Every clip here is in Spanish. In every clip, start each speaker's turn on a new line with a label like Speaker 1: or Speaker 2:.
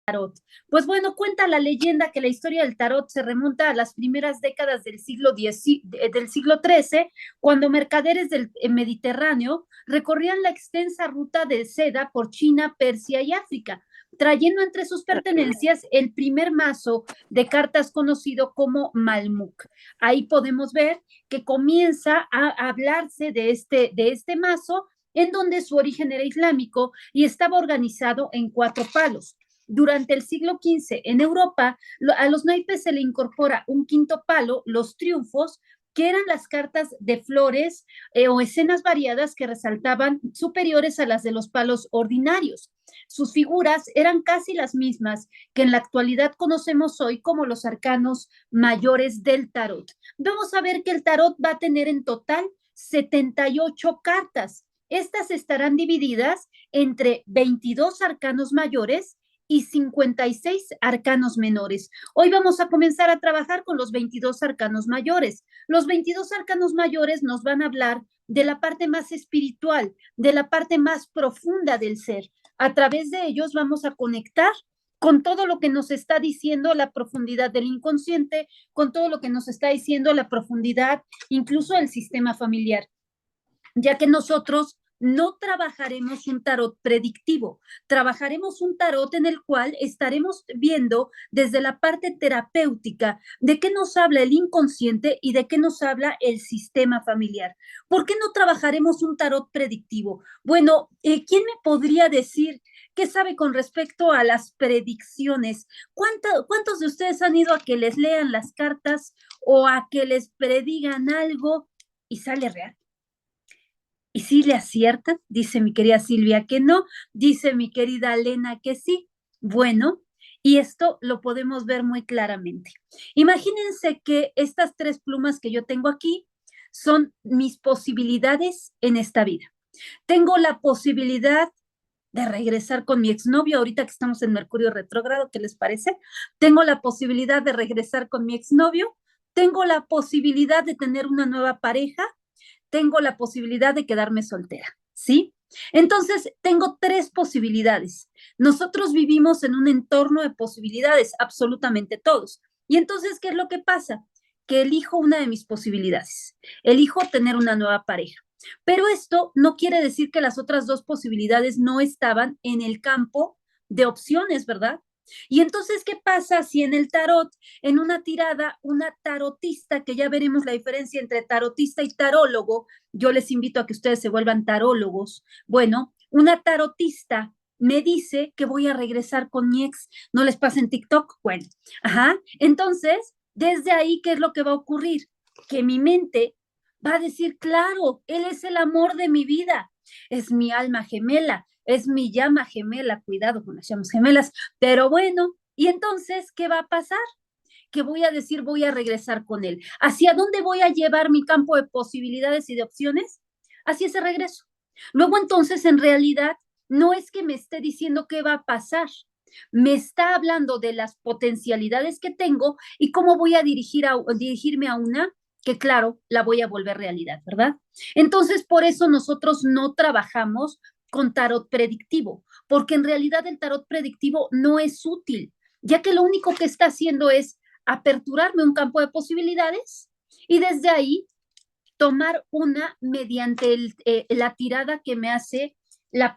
Speaker 1: tarot. Pues bueno, cuenta la leyenda que la historia del tarot se remonta a las primeras décadas del siglo XIII, cuando mercaderes del Mediterráneo recorrían la extensa ruta de seda por China, Persia y África, trayendo entre sus pertenencias el primer mazo de cartas conocido como Malmuk. Ahí podemos ver que comienza a hablarse de este mazo, en donde su origen era islámico y estaba organizado en 4 palos. Durante el siglo XV, en Europa, a los naipes se le incorpora un quinto palo, los triunfos, que eran las cartas de flores o escenas variadas que resaltaban superiores a las de los palos ordinarios. Sus figuras eran casi las mismas que en la actualidad conocemos hoy como los arcanos mayores del tarot. Vamos a ver que el tarot va a tener en total 78 cartas. Estas estarán divididas entre 22 arcanos mayores y 56 arcanos menores. Hoy vamos a comenzar a trabajar con los 22 arcanos mayores. Los 22 arcanos mayores nos van a hablar de la parte más espiritual, de la parte más profunda del ser. A través de ellos vamos a conectar con todo lo que nos está diciendo la profundidad del inconsciente, con todo lo que nos está diciendo la profundidad incluso del sistema familiar, ya que nosotros no trabajaremos un tarot predictivo, trabajaremos un tarot en el cual estaremos viendo desde la parte terapéutica de qué nos habla el inconsciente y de qué nos habla el sistema familiar. ¿Por qué no trabajaremos un tarot predictivo? Bueno, ¿quién me podría decir qué sabe con respecto a las predicciones? ¿Cuántos de ustedes han ido a que les lean las cartas o a que les predigan algo y sale real? ¿Y si le aciertan? Dice mi querida Silvia que no, dice mi querida Elena que sí. Bueno, y esto lo podemos ver muy claramente. Imagínense que estas 3 plumas que yo tengo aquí son mis posibilidades en esta vida. Tengo la posibilidad de regresar con mi exnovio, ahorita que estamos en Mercurio retrógrado, ¿qué les parece? Tengo la posibilidad de regresar con mi exnovio, tengo la posibilidad de tener una nueva pareja, tengo la posibilidad de quedarme soltera, ¿sí? Entonces, tengo 3 posibilidades. Nosotros vivimos en un entorno de posibilidades, absolutamente todos. Y entonces, ¿qué es lo que pasa? Que elijo una de mis posibilidades. Elijo tener una nueva pareja. Pero esto no quiere decir que las otras 2 posibilidades no estaban en el campo de opciones, ¿verdad? Y entonces, ¿qué pasa si en el tarot, en una tirada, una tarotista, que ya veremos la diferencia entre tarotista y tarólogo, yo les invito a que ustedes se vuelvan tarólogos, bueno, una tarotista me dice que voy a regresar con mi ex, ¿no les pasa en TikTok? Bueno, ajá, entonces, desde ahí, ¿qué es lo que va a ocurrir? Que mi mente va a decir, claro, él es el amor de mi vida, es mi alma gemela, es mi llama gemela, cuidado con las llamas gemelas, pero bueno, ¿y entonces qué va a pasar? Que voy a decir, voy a regresar con él. ¿Hacia dónde voy a llevar mi campo de posibilidades y de opciones? Hacia ese regreso. Luego entonces, en realidad, no es que me esté diciendo qué va a pasar, me está hablando de las potencialidades que tengo y cómo voy a dirigirme a una que, claro, la voy a volver realidad, ¿verdad? Entonces, por eso nosotros no trabajamos con tarot predictivo, porque en realidad el tarot predictivo no es útil, ya que lo único que está haciendo es aperturarme un campo de posibilidades y desde ahí tomar una mediante la tirada que me hace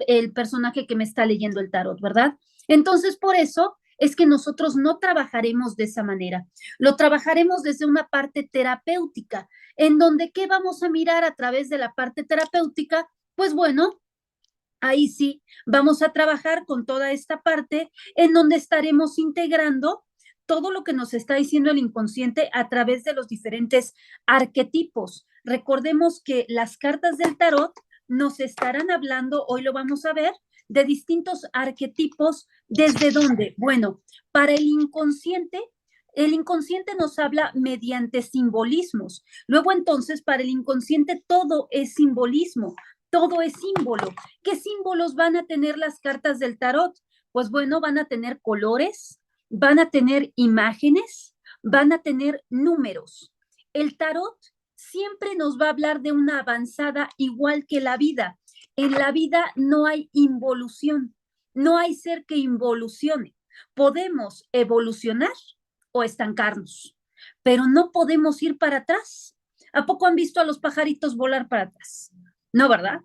Speaker 1: el personaje que me está leyendo el tarot, ¿verdad? Entonces, por eso es que nosotros no trabajaremos de esa manera. Lo trabajaremos desde una parte terapéutica, en donde ¿qué vamos a mirar a través de la parte terapéutica? Pues bueno, ahí sí, vamos a trabajar con toda esta parte en donde estaremos integrando todo lo que nos está diciendo el inconsciente a través de los diferentes arquetipos. Recordemos que las cartas del tarot nos estarán hablando, hoy lo vamos a ver, de distintos arquetipos. ¿Desde dónde? Bueno, para el inconsciente nos habla mediante simbolismos. Luego entonces, para el inconsciente todo es simbolismo, todo es símbolo. ¿Qué símbolos van a tener las cartas del tarot? Pues bueno, van a tener colores, van a tener imágenes, van a tener números. El tarot siempre nos va a hablar de una avanzada igual que la vida. En la vida no hay involución, no hay ser que involucione. Podemos evolucionar o estancarnos, pero no podemos ir para atrás. ¿A poco han visto a los pajaritos volar para atrás? No, ¿verdad?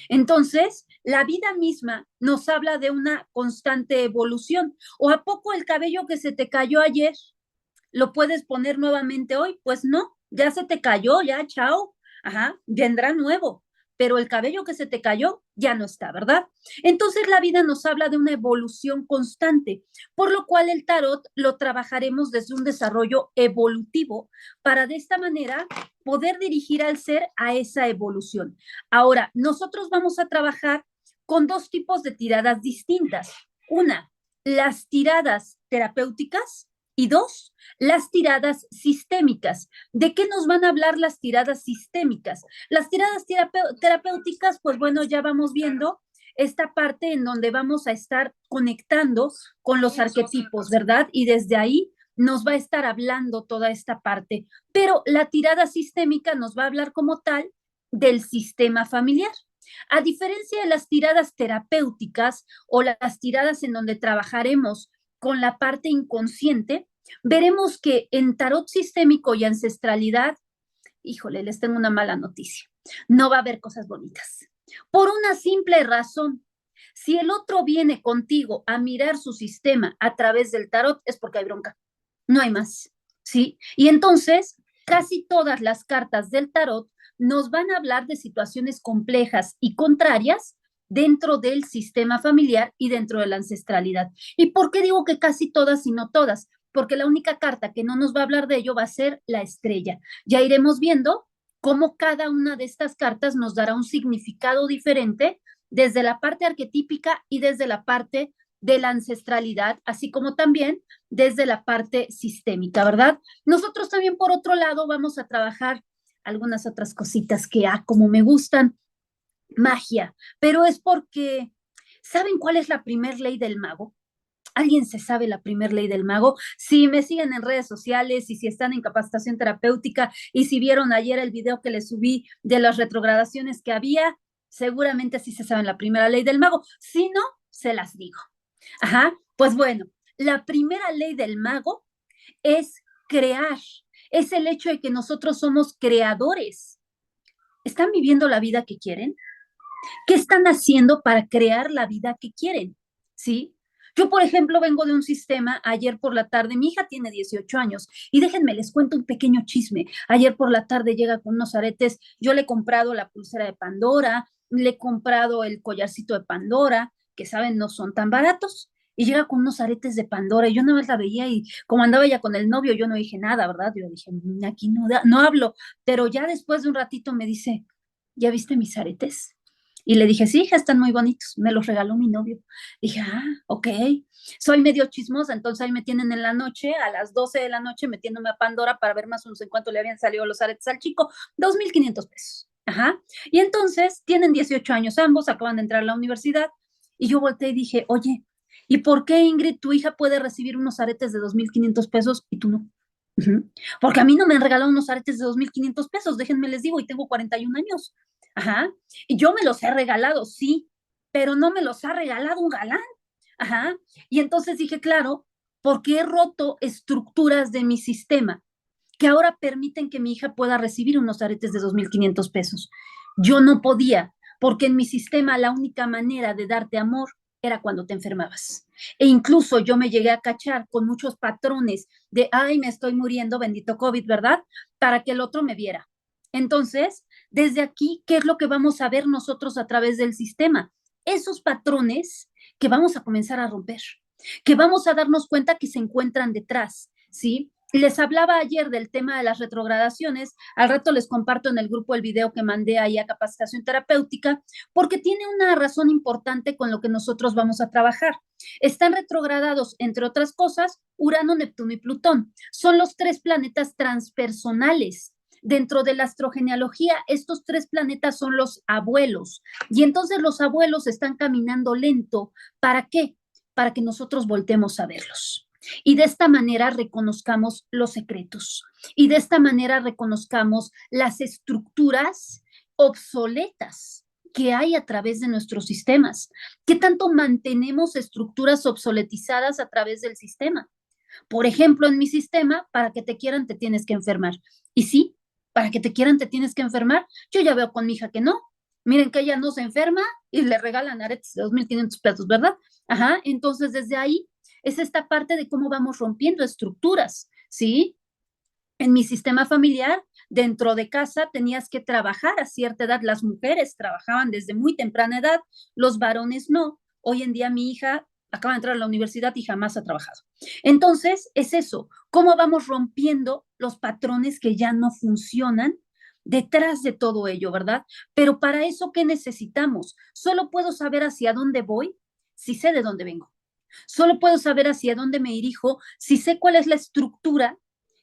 Speaker 1: Entonces, la vida misma nos habla de una constante evolución. ¿O a poco el cabello que se te cayó ayer lo puedes poner nuevamente hoy? Pues no, ya se te cayó, ya, chao. Ajá, vendrá nuevo, pero el cabello que se te cayó ya no está, ¿verdad? Entonces la vida nos habla de una evolución constante, por lo cual el tarot lo trabajaremos desde un desarrollo evolutivo para de esta manera poder dirigir al ser a esa evolución. Ahora, nosotros vamos a trabajar con dos tipos de tiradas distintas. Una, las tiradas terapéuticas y dos, las tiradas sistémicas. ¿De qué nos van a hablar las tiradas sistémicas? Las tiradas terapéuticas, pues bueno, ya vamos viendo esta parte en donde vamos a estar conectando con los arquetipos, ¿verdad? Y desde ahí nos va a estar hablando toda esta parte. Pero la tirada sistémica nos va a hablar como tal del sistema familiar. A diferencia de las tiradas terapéuticas o las tiradas en donde trabajaremos con la parte inconsciente, veremos que en tarot sistémico y ancestralidad, híjole, les tengo una mala noticia. No va a haber cosas bonitas. Por una simple razón. Si el otro viene contigo a mirar su sistema a través del tarot, es porque hay bronca. No hay más. ¿Sí? Y entonces, casi todas las cartas del tarot nos van a hablar de situaciones complejas y contrarias dentro del sistema familiar y dentro de la ancestralidad. ¿Y por qué digo que casi todas y no todas? Porque la única carta que no nos va a hablar de ello va a ser la estrella. Ya iremos viendo cómo cada una de estas cartas nos dará un significado diferente desde la parte arquetípica y desde la parte de la ancestralidad, así como también desde la parte sistémica, ¿verdad? Nosotros también, por otro lado, vamos a trabajar algunas otras cositas que, como me gustan, magia, pero es porque, ¿saben cuál es la primer ley del mago? ¿Alguien se sabe la primer ley del mago? Si me siguen en redes sociales y si están en capacitación terapéutica y si vieron ayer el video que les subí de las retrogradaciones que había, seguramente sí se saben la primera ley del mago. Si no, se las digo. Ajá, pues bueno, la primera ley del mago es crear. Es el hecho de que nosotros somos creadores. ¿Están viviendo la vida que quieren? ¿Qué están haciendo para crear la vida que quieren? ¿Sí? Yo, por ejemplo, vengo de un sistema, ayer por la tarde, mi hija tiene 18 años y déjenme, les cuento un pequeño chisme. Ayer por la tarde llega con unos aretes, yo le he comprado la pulsera de Pandora, le he comprado el collarcito de Pandora, que saben, no son tan baratos. Y llega con unos aretes de Pandora y yo nada más la veía y como andaba ella con el novio, yo no dije nada, ¿verdad? Yo dije, aquí no, no hablo, pero ya después de un ratito me dice, ¿ya viste mis aretes? Y le dije, sí, hija, están muy bonitos, me los regaló mi novio. Dije, ok, soy medio chismosa, entonces ahí me tienen en la noche, a las 12 de la noche, metiéndome a Pandora para ver más o menos en cuánto le habían salido los aretes al chico, 2,500 pesos. Ajá. Y entonces tienen 18 años ambos, acaban de entrar a la universidad, y yo volteé y dije, oye, ¿y por qué, Ingrid, tu hija puede recibir unos aretes de 2,500 pesos y tú no? Porque a mí no me han regalado unos aretes de 2,500 pesos, déjenme les digo, y tengo 41 años. Ajá. Y yo me los he regalado, sí, pero no me los ha regalado un galán. Ajá. Y entonces dije, claro, porque he roto estructuras de mi sistema que ahora permiten que mi hija pueda recibir unos aretes de 2,500 pesos. Yo no podía, porque en mi sistema la única manera de darte amor era cuando te enfermabas. E incluso yo me llegué a cachar con muchos patrones de, ay, me estoy muriendo, bendito COVID, ¿verdad? Para que el otro me viera. Entonces, desde aquí, ¿qué es lo que vamos a ver nosotros a través del sistema? Esos patrones que vamos a comenzar a romper, que vamos a darnos cuenta que se encuentran detrás, ¿sí? Les hablaba ayer del tema de las retrogradaciones, al rato les comparto en el grupo el video que mandé ahí a capacitación terapéutica, porque tiene una razón importante con lo que nosotros vamos a trabajar. Están retrogradados, entre otras cosas, Urano, Neptuno y Plutón. Son los 3 planetas transpersonales. Dentro de la astrogenealogía, estos 3 planetas son los abuelos. Y entonces los abuelos están caminando lento. ¿Para qué? Para que nosotros voltemos a verlos. Y de esta manera reconozcamos los secretos. Y de esta manera reconozcamos las estructuras obsoletas que hay a través de nuestros sistemas, qué tanto mantenemos estructuras obsoletizadas a través del sistema. Por ejemplo, en mi sistema, para que te quieran te tienes que enfermar. Y sí, para que te quieran te tienes que enfermar. Yo ya veo con mi hija que no. Miren que ella no se enferma y le regalan aretes de 2,500 pesos, ¿verdad? Ajá, entonces desde ahí es esta parte de cómo vamos rompiendo estructuras, ¿sí? En mi sistema familiar, dentro de casa, tenías que trabajar a cierta edad. Las mujeres trabajaban desde muy temprana edad, los varones no. Hoy en día mi hija acaba de entrar a la universidad y jamás ha trabajado. Entonces, es eso, cómo vamos rompiendo los patrones que ya no funcionan detrás de todo ello, ¿verdad? Pero para eso, ¿qué necesitamos? Solo puedo saber hacia dónde voy si sé de dónde vengo. Solo puedo saber hacia dónde me dirijo si sé cuál es la estructura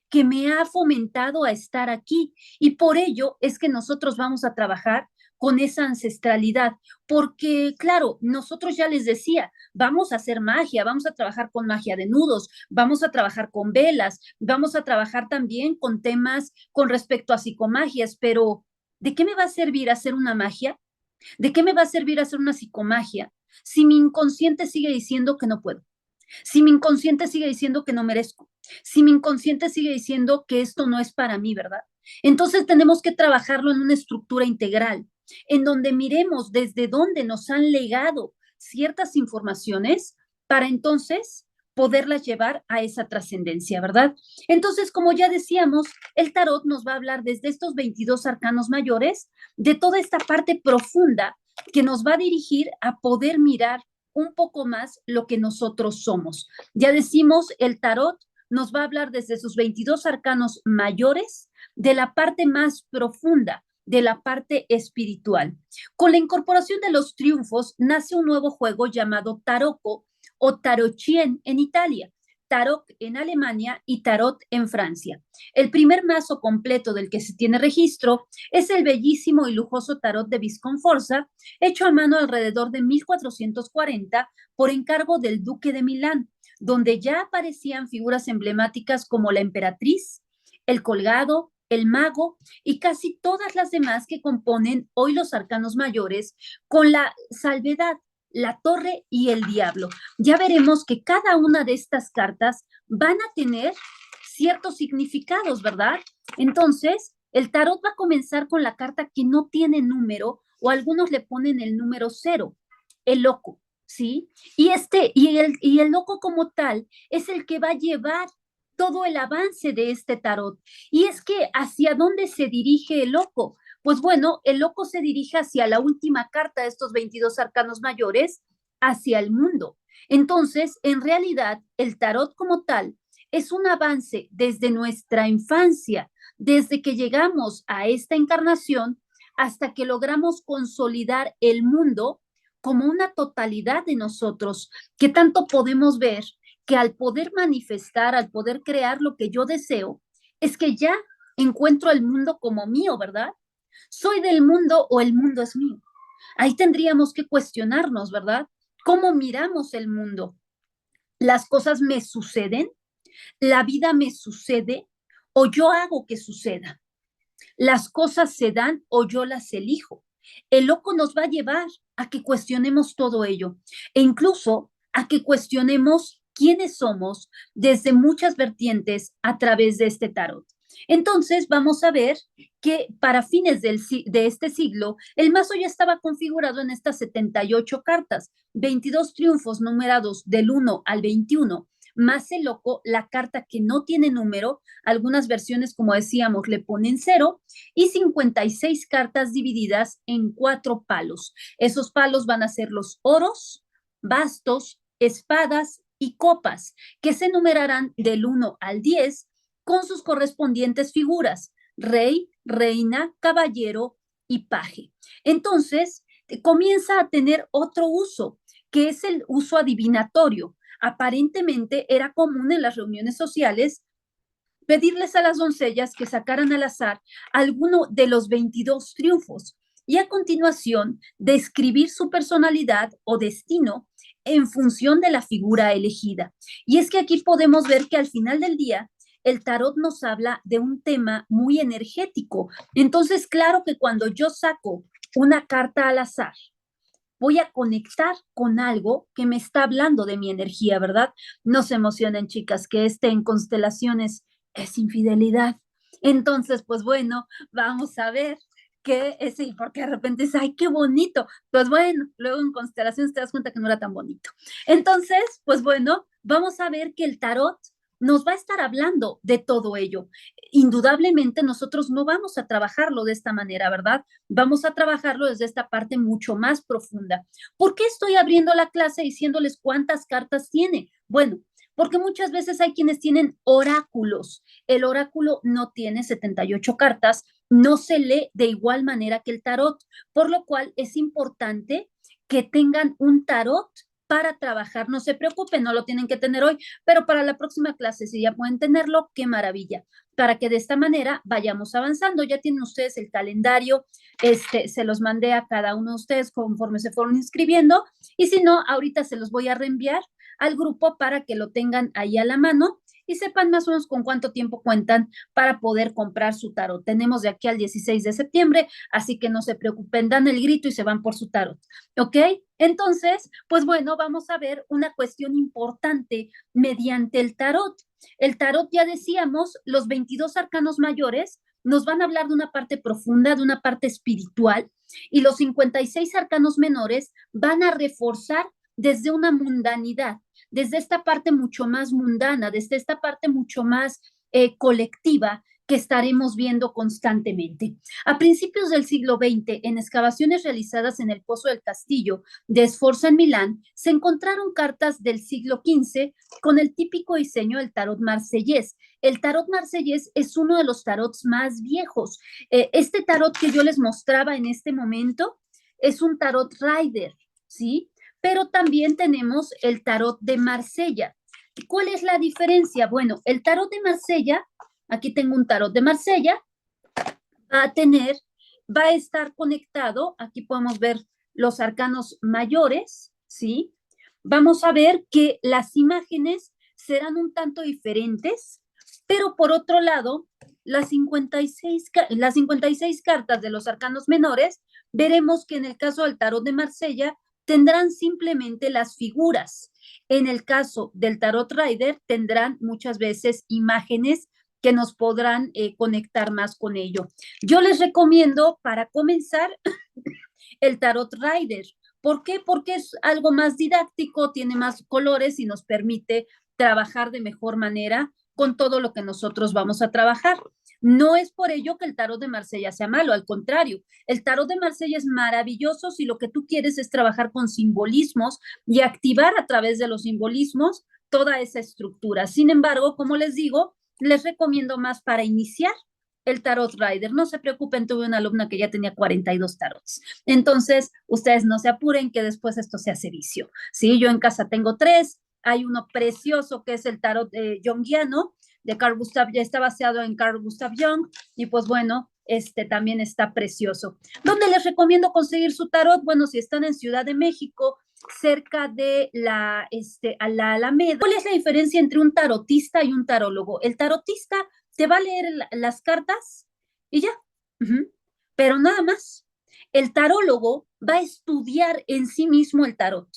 Speaker 1: que me ha fomentado a estar aquí. Y por ello es que nosotros vamos a trabajar con esa ancestralidad, porque claro, nosotros ya les decía, vamos a hacer magia, vamos a trabajar con magia de nudos, vamos a trabajar con velas, vamos a trabajar también con temas con respecto a psicomagias, pero ¿de qué me va a servir hacer una magia? ¿De qué me va a servir hacer una psicomagia si mi inconsciente sigue diciendo que no puedo? Si mi inconsciente sigue diciendo que no merezco, si mi inconsciente sigue diciendo que esto no es para mí, ¿verdad? Entonces tenemos que trabajarlo en una estructura integral, en donde miremos desde dónde nos han legado ciertas informaciones para entonces poderlas llevar a esa trascendencia, ¿verdad? Entonces, como ya decíamos, el tarot nos va a hablar desde estos 22 arcanos mayores, de toda esta parte profunda que nos va a dirigir a poder mirar un poco más lo que nosotros somos. Ya decimos, el tarot nos va a hablar desde sus 22 arcanos mayores, de la parte más profunda, de la parte espiritual. Con la incorporación de los triunfos nace un nuevo juego llamado Tarocco o Tarocchien en Italia, Tarot en Alemania y Tarot en Francia. El primer mazo completo del que se tiene registro es el bellísimo y lujoso Tarot de Visconforza, hecho a mano alrededor de 1440 por encargo del duque de Milán, donde ya aparecían figuras emblemáticas como la emperatriz, el colgado, el mago y casi todas las demás que componen hoy los arcanos mayores, con la salvedad, la torre y el diablo. Ya veremos que cada una de estas cartas van a tener ciertos significados, ¿verdad? Entonces, el tarot va a comenzar con la carta que no tiene número o algunos le ponen el número 0, el loco, ¿sí? Y el loco como tal es el que va a llevar todo el avance de este tarot. Y es que hacia dónde se dirige el loco. Pues bueno, el loco se dirige hacia la última carta de estos 22 arcanos mayores, hacia el mundo. Entonces, en realidad, el tarot como tal es un avance desde nuestra infancia, desde que llegamos a esta encarnación hasta que logramos consolidar el mundo como una totalidad de nosotros, que tanto podemos ver que al poder manifestar, al poder crear lo que yo deseo, es que ya encuentro el mundo como mío, ¿verdad? ¿Soy del mundo o el mundo es mío? Ahí tendríamos que cuestionarnos, ¿verdad? ¿Cómo miramos el mundo? ¿Las cosas me suceden? ¿La vida me sucede o yo hago que suceda? ¿Las cosas se dan o yo las elijo? El loco nos va a llevar a que cuestionemos todo ello e incluso a que cuestionemos quiénes somos desde muchas vertientes a través de este tarot. Entonces, vamos a ver que para fines de este siglo, el mazo ya estaba configurado en estas 78 cartas, 22 triunfos numerados del 1 al 21, más el loco, la carta que no tiene número, algunas versiones, como decíamos, le ponen 0, y 56 cartas divididas en 4 palos. Esos palos van a ser los oros, bastos, espadas y copas, que se numerarán del 1 al 10 con sus correspondientes figuras, rey, reina, caballero y paje. Entonces, comienza a tener otro uso, que es el uso adivinatorio. Aparentemente era común en las reuniones sociales pedirles a las doncellas que sacaran al azar alguno de los 22 triunfos y a continuación describir su personalidad o destino en función de la figura elegida. Y es que aquí podemos ver que al final del día el tarot nos habla de un tema muy energético. Entonces, claro que cuando yo saco una carta al azar. Voy a conectar con algo que me está hablando de mi energía, ¿verdad? No se emocionen, chicas, que en constelaciones es infidelidad. Entonces, pues bueno, vamos a ver qué es, y porque de repente es, ay, qué bonito. Pues bueno, luego en constelaciones te das cuenta que no era tan bonito. Entonces, pues bueno, vamos a ver que el tarot nos va a estar hablando de todo ello. Indudablemente nosotros no vamos a trabajarlo de esta manera, ¿verdad? Vamos a trabajarlo desde esta parte mucho más profunda. ¿Por qué estoy abriendo la clase diciéndoles cuántas cartas tiene? Bueno, porque muchas veces hay quienes tienen oráculos. El oráculo no tiene 78 cartas, no se lee de igual manera que el tarot, por lo cual es importante que tengan un tarot para trabajar. No se preocupen, no lo tienen que tener hoy, pero para la próxima clase, si ya pueden tenerlo, qué maravilla, para que de esta manera vayamos avanzando. Ya tienen ustedes el calendario, se los mandé a cada uno de ustedes conforme se fueron inscribiendo, y si no, ahorita se los voy a reenviar al grupo para que lo tengan ahí a la mano y sepan más o menos con cuánto tiempo cuentan para poder comprar su tarot. Tenemos de aquí al 16 de septiembre, así que no se preocupen, dan el grito y se van por su tarot, ¿ok? Entonces, pues bueno, vamos a ver una cuestión importante mediante el tarot. El tarot, ya decíamos, los 22 arcanos mayores nos van a hablar de una parte profunda, de una parte espiritual, y los 56 arcanos menores van a reforzar desde una mundanidad, desde esta parte mucho más mundana, desde esta parte mucho más colectiva que estaremos viendo constantemente. A principios del siglo XX, en excavaciones realizadas en el Pozo del Castillo de Sforza en Milán, se encontraron cartas del siglo XV con el típico diseño del tarot marsellés. El tarot marsellés es uno de los tarots más viejos. Este tarot que yo les mostraba en este momento es un tarot Rider, ¿sí? Pero también tenemos el tarot de Marsella. ¿Cuál es la diferencia? Bueno, el tarot de Marsella, aquí tengo un tarot de Marsella, va a estar conectado, aquí podemos ver los arcanos mayores, ¿sí? Vamos a ver que las imágenes serán un tanto diferentes, pero por otro lado, las 56 cartas de los arcanos menores, veremos que en el caso del tarot de Marsella tendrán simplemente las figuras. En el caso del tarot Rider tendrán muchas veces imágenes que nos podrán conectar más con ello. Yo les recomiendo para comenzar el tarot Rider. ¿Por qué? Porque es algo más didáctico, tiene más colores y nos permite trabajar de mejor manera con todo lo que nosotros vamos a trabajar. No es por ello que el tarot de Marsella sea malo, al contrario, el tarot de Marsella es maravilloso si lo que tú quieres es trabajar con simbolismos y activar a través de los simbolismos toda esa estructura. Sin embargo, como les digo, les recomiendo más para iniciar el tarot Rider. No se preocupen, tuve una alumna que ya tenía 42 tarots. Entonces, ustedes no se apuren que después esto se hace vicio. Sí, yo en casa tengo 3. Hay uno precioso que es el tarot junguiano de Carl Gustav, ya está basado en Carl Gustav Jung, y pues bueno, también está precioso. ¿Dónde les recomiendo conseguir su tarot? Bueno, si están en Ciudad de México, cerca de a la Alameda. ¿Cuál es la diferencia entre un tarotista y un tarólogo? El tarotista te va a leer las cartas y ya, pero nada más. El tarólogo va a estudiar en sí mismo el tarot.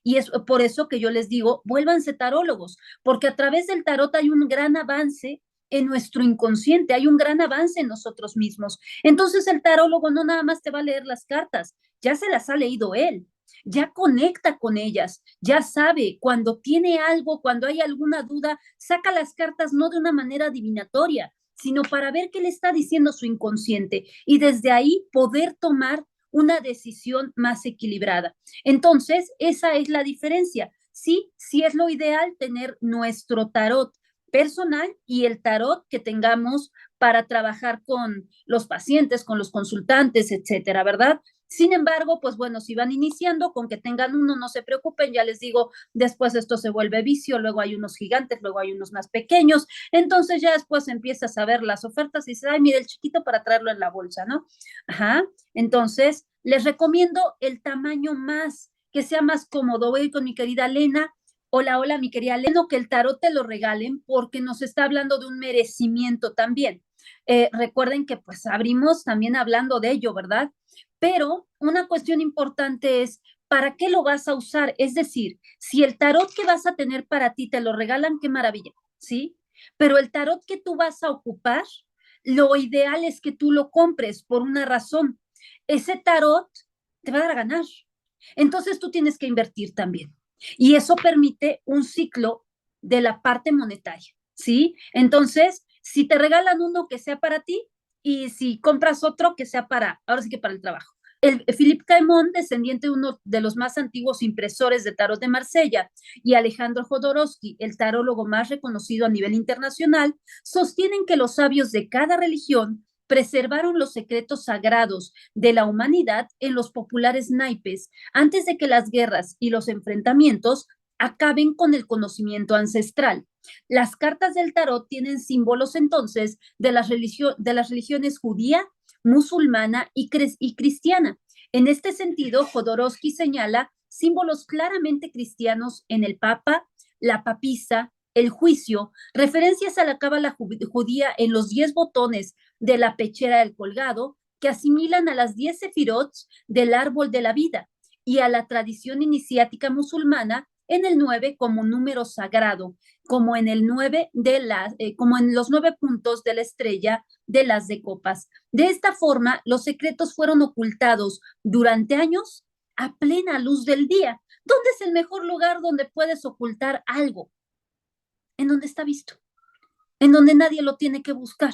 Speaker 1: Y es por eso que yo les digo, vuélvanse tarólogos, porque a través del tarot hay un gran avance en nuestro inconsciente, hay un gran avance en nosotros mismos. Entonces el tarólogo no nada más te va a leer las cartas, ya se las ha leído él, ya conecta con ellas, ya sabe cuando tiene algo, cuando hay alguna duda, saca las cartas no de una manera adivinatoria, sino para ver qué le está diciendo su inconsciente y desde ahí poder tomar una decisión más equilibrada. Entonces, esa es la diferencia. Sí, sí es lo ideal tener nuestro tarot personal y el tarot que tengamos para trabajar con los pacientes, con los consultantes, etcétera, ¿verdad? Sin embargo, pues bueno, si van iniciando, con que tengan uno, no se preocupen, ya les digo, después esto se vuelve vicio, luego hay unos gigantes, luego hay unos más pequeños, entonces ya después empiezas a ver las ofertas y dices, ay, mira el chiquito para traerlo en la bolsa, ¿no? Ajá, entonces les recomiendo el tamaño más, que sea más cómodo. Voy a ir con mi querida Lena. Hola, hola, mi querida Lena, que el tarot te lo regalen porque nos está hablando de un merecimiento también. Recuerden que pues abrimos también hablando de ello, ¿verdad? Pero una cuestión importante es, ¿para qué lo vas a usar? Es decir, si el tarot que vas a tener para ti te lo regalan, qué maravilla, ¿sí? Pero el tarot que tú vas a ocupar, lo ideal es que tú lo compres por una razón. Ese tarot te va a dar a ganar. Entonces tú tienes que invertir también. Y eso permite un ciclo de la parte monetaria, ¿sí? Entonces, si te regalan uno que sea para ti y si compras otro que sea para, ahora sí que para el trabajo. Philippe Caimont, descendiente de uno de los más antiguos impresores de tarot de Marsella, y Alejandro Jodorowsky, el tarólogo más reconocido a nivel internacional, sostienen que los sabios de cada religión preservaron los secretos sagrados de la humanidad en los populares naipes antes de que las guerras y los enfrentamientos acaben con el conocimiento ancestral. Las cartas del tarot tienen símbolos entonces de las religiones judía, musulmana y cristiana. En este sentido, Jodorowsky señala símbolos claramente cristianos en el Papa, la papisa, el juicio, referencias a la cábala judía en los 10 botones de la pechera del colgado, que asimilan a las 10 sefirots del árbol de la vida, y a la tradición iniciática musulmana en el 9 como número sagrado, como en el 9 como en los 9 puntos de la estrella de las de copas. De esta forma, los secretos fueron ocultados durante años a plena luz del día. ¿Dónde es el mejor lugar donde puedes ocultar algo? En donde está visto, en donde nadie lo tiene que buscar,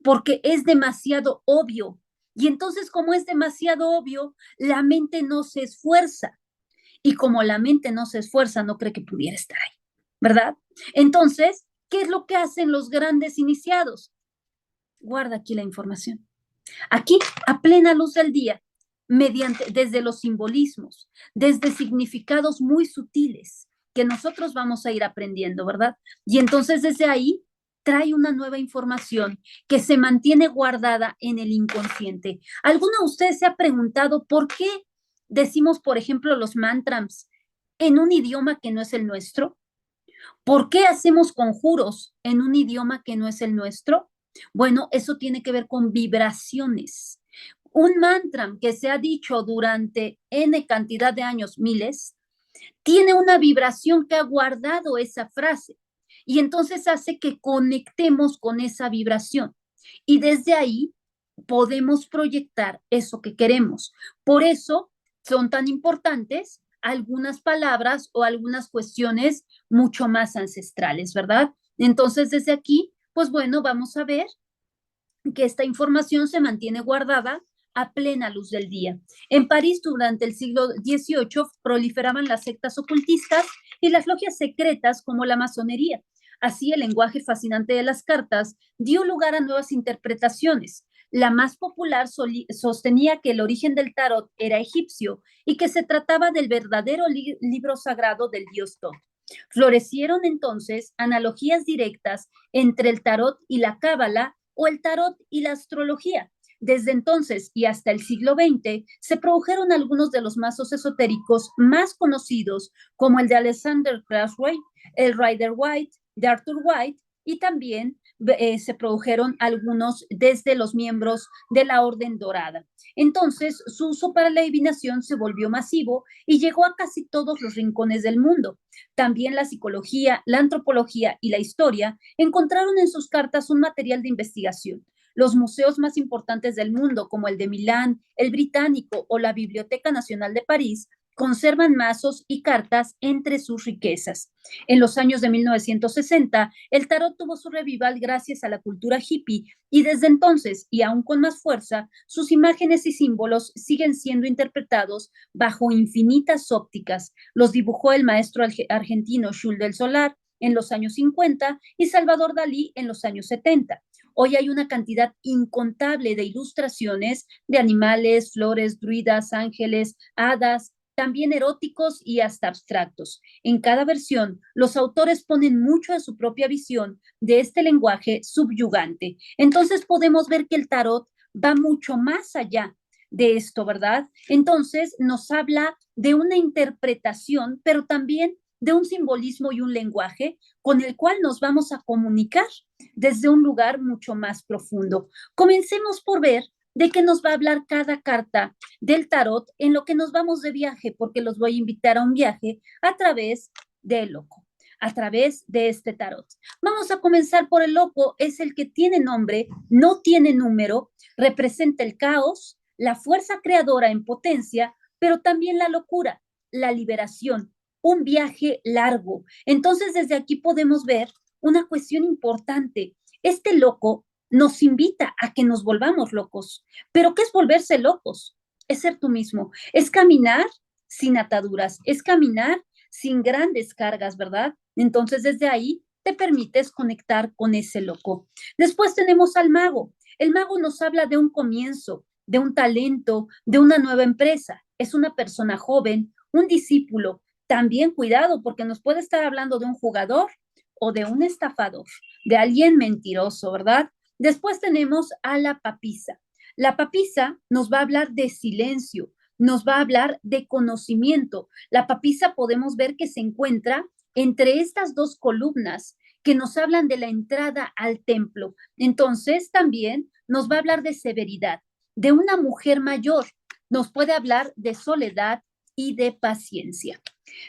Speaker 1: porque es demasiado obvio. Y entonces, como es demasiado obvio, la mente no se esfuerza. Y como la mente no se esfuerza, no cree que pudiera estar ahí, ¿verdad? Entonces, ¿qué es lo que hacen los grandes iniciados? Guarda aquí la información. Aquí, a plena luz del día, desde los simbolismos, desde significados muy sutiles que nosotros vamos a ir aprendiendo, ¿verdad? Y entonces desde ahí trae una nueva información que se mantiene guardada en el inconsciente. ¿Alguno de ustedes se ha preguntado por qué decimos, por ejemplo, los mantras en un idioma que no es el nuestro? ¿Por qué hacemos conjuros en un idioma que no es el nuestro? Bueno, eso tiene que ver con vibraciones. Un mantra que se ha dicho durante N cantidad de años, miles, tiene una vibración que ha guardado esa frase y entonces hace que conectemos con esa vibración y desde ahí podemos proyectar eso que queremos. Por eso son tan importantes algunas palabras o algunas cuestiones mucho más ancestrales, ¿verdad? Entonces, desde aquí, pues bueno, vamos a ver que esta información se mantiene guardada a plena luz del día. En París, durante el siglo XVIII, proliferaban las sectas ocultistas y las logias secretas como la masonería. Así, el lenguaje fascinante de las cartas dio lugar a nuevas interpretaciones. La más popular sostenía que el origen del tarot era egipcio y que se trataba del verdadero libro sagrado del dios Thoth. Florecieron entonces analogías directas entre el tarot y la cábala o el tarot y la astrología. Desde entonces y hasta el siglo XX se produjeron algunos de los mazos esotéricos más conocidos, como el de Alexander Crathway, el Rider White, de Arthur White, y también se produjeron algunos desde los miembros de la Orden Dorada. Entonces, su uso para la adivinación se volvió masivo y llegó a casi todos los rincones del mundo. También la psicología, la antropología y la historia encontraron en sus cartas un material de investigación. Los museos más importantes del mundo, como el de Milán, el Británico o la Biblioteca Nacional de París, conservan mazos y cartas entre sus riquezas. En los años de 1960, el tarot tuvo su revival gracias a la cultura hippie y desde entonces, y aún con más fuerza, sus imágenes y símbolos siguen siendo interpretados bajo infinitas ópticas. Los dibujó el maestro argentino Jules del Solar en los años 50 y Salvador Dalí en los años 70. Hoy hay una cantidad incontable de ilustraciones de animales, flores, druidas, ángeles, hadas, también eróticos y hasta abstractos. En cada versión, los autores ponen mucho de su propia visión de este lenguaje subyugante. Entonces podemos ver que el tarot va mucho más allá de esto, ¿verdad? Entonces nos habla de una interpretación, pero también de un simbolismo y un lenguaje con el cual nos vamos a comunicar desde un lugar mucho más profundo. Comencemos por ver de qué nos va a hablar cada carta del tarot en lo que nos vamos de viaje, porque los voy a invitar a un viaje a través del loco, a través de este tarot. Vamos a comenzar por el loco, es el que tiene nombre, no tiene número, representa el caos, la fuerza creadora en potencia, pero también la locura, la liberación, un viaje largo. Entonces, desde aquí podemos ver una cuestión importante. Este loco nos invita a que nos volvamos locos. ¿Pero qué es volverse locos? Es ser tú mismo, es caminar sin ataduras, es caminar sin grandes cargas, ¿verdad? Entonces, desde ahí te permites conectar con ese loco. Después tenemos al mago. El mago nos habla de un comienzo, de un talento, de una nueva empresa. Es una persona joven, un discípulo. También cuidado, porque nos puede estar hablando de un jugador o de un estafador, de alguien mentiroso, ¿verdad? Después tenemos a la papisa. La papisa nos va a hablar de silencio, nos va a hablar de conocimiento. La papisa podemos ver que se encuentra entre estas dos columnas que nos hablan de la entrada al templo. Entonces también nos va a hablar de severidad, de una mujer mayor, nos puede hablar de soledad y de paciencia.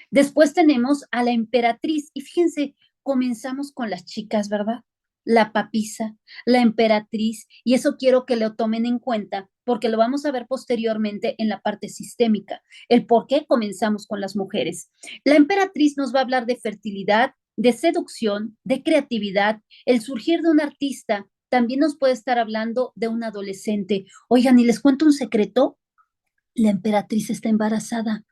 Speaker 1: Después tenemos a la emperatriz y fíjense, comenzamos con las chicas, ¿verdad? La papisa, la emperatriz, y eso quiero que lo tomen en cuenta porque lo vamos a ver posteriormente en la parte sistémica, el por qué comenzamos con las mujeres. La emperatriz nos va a hablar de fertilidad, de seducción, de creatividad, el surgir de un artista, también nos puede estar hablando de un adolescente. Oigan, y les cuento un secreto, la emperatriz está embarazada.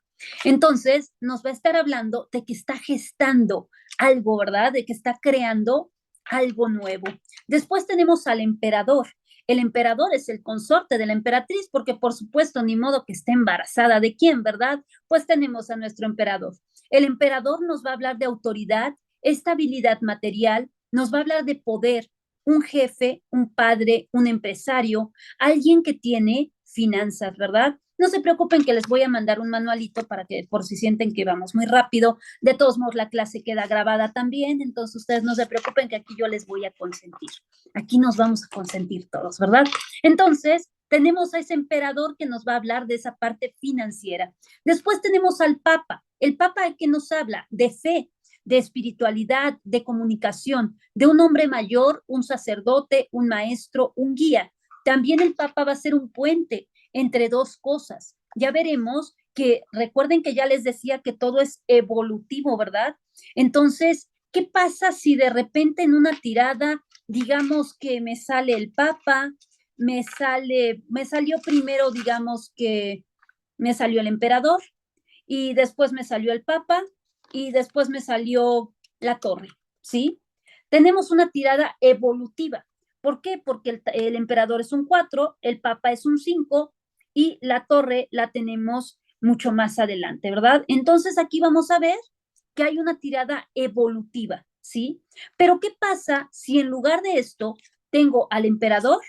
Speaker 1: Entonces, nos va a estar hablando de que está gestando algo, ¿verdad? De que está creando algo nuevo. Después tenemos al emperador. El emperador es el consorte de la emperatriz, porque por supuesto, ni modo que esté embarazada. ¿De quién, verdad? Pues tenemos a nuestro emperador. El emperador nos va a hablar de autoridad, estabilidad material, nos va a hablar de poder, un jefe, un padre, un empresario, alguien que tiene finanzas, ¿verdad? No se preocupen que les voy a mandar un manualito para que por si sienten que vamos muy rápido. De todos modos, la clase queda grabada también, entonces ustedes no se preocupen que aquí yo les voy a consentir. Aquí nos vamos a consentir todos, ¿verdad? Entonces, tenemos a ese emperador que nos va a hablar de esa parte financiera. Después tenemos al Papa. El Papa que nos habla de fe, de espiritualidad, de comunicación, de un hombre mayor, un sacerdote, un maestro, un guía. También el Papa va a ser un puente entre dos cosas. Ya veremos que recuerden que ya les decía que todo es evolutivo, ¿verdad? Entonces, ¿qué pasa si de repente en una tirada, digamos que me sale el Papa, me salió primero, digamos que me salió el emperador y después me salió el Papa y después me salió la torre, ¿sí? Tenemos una tirada evolutiva. ¿Por qué? Porque el emperador es un 4, el Papa es un 5 y la torre la tenemos mucho más adelante, ¿verdad? Entonces aquí vamos a ver que hay una tirada evolutiva, ¿sí? Pero ¿qué pasa si en lugar de esto tengo al emperador,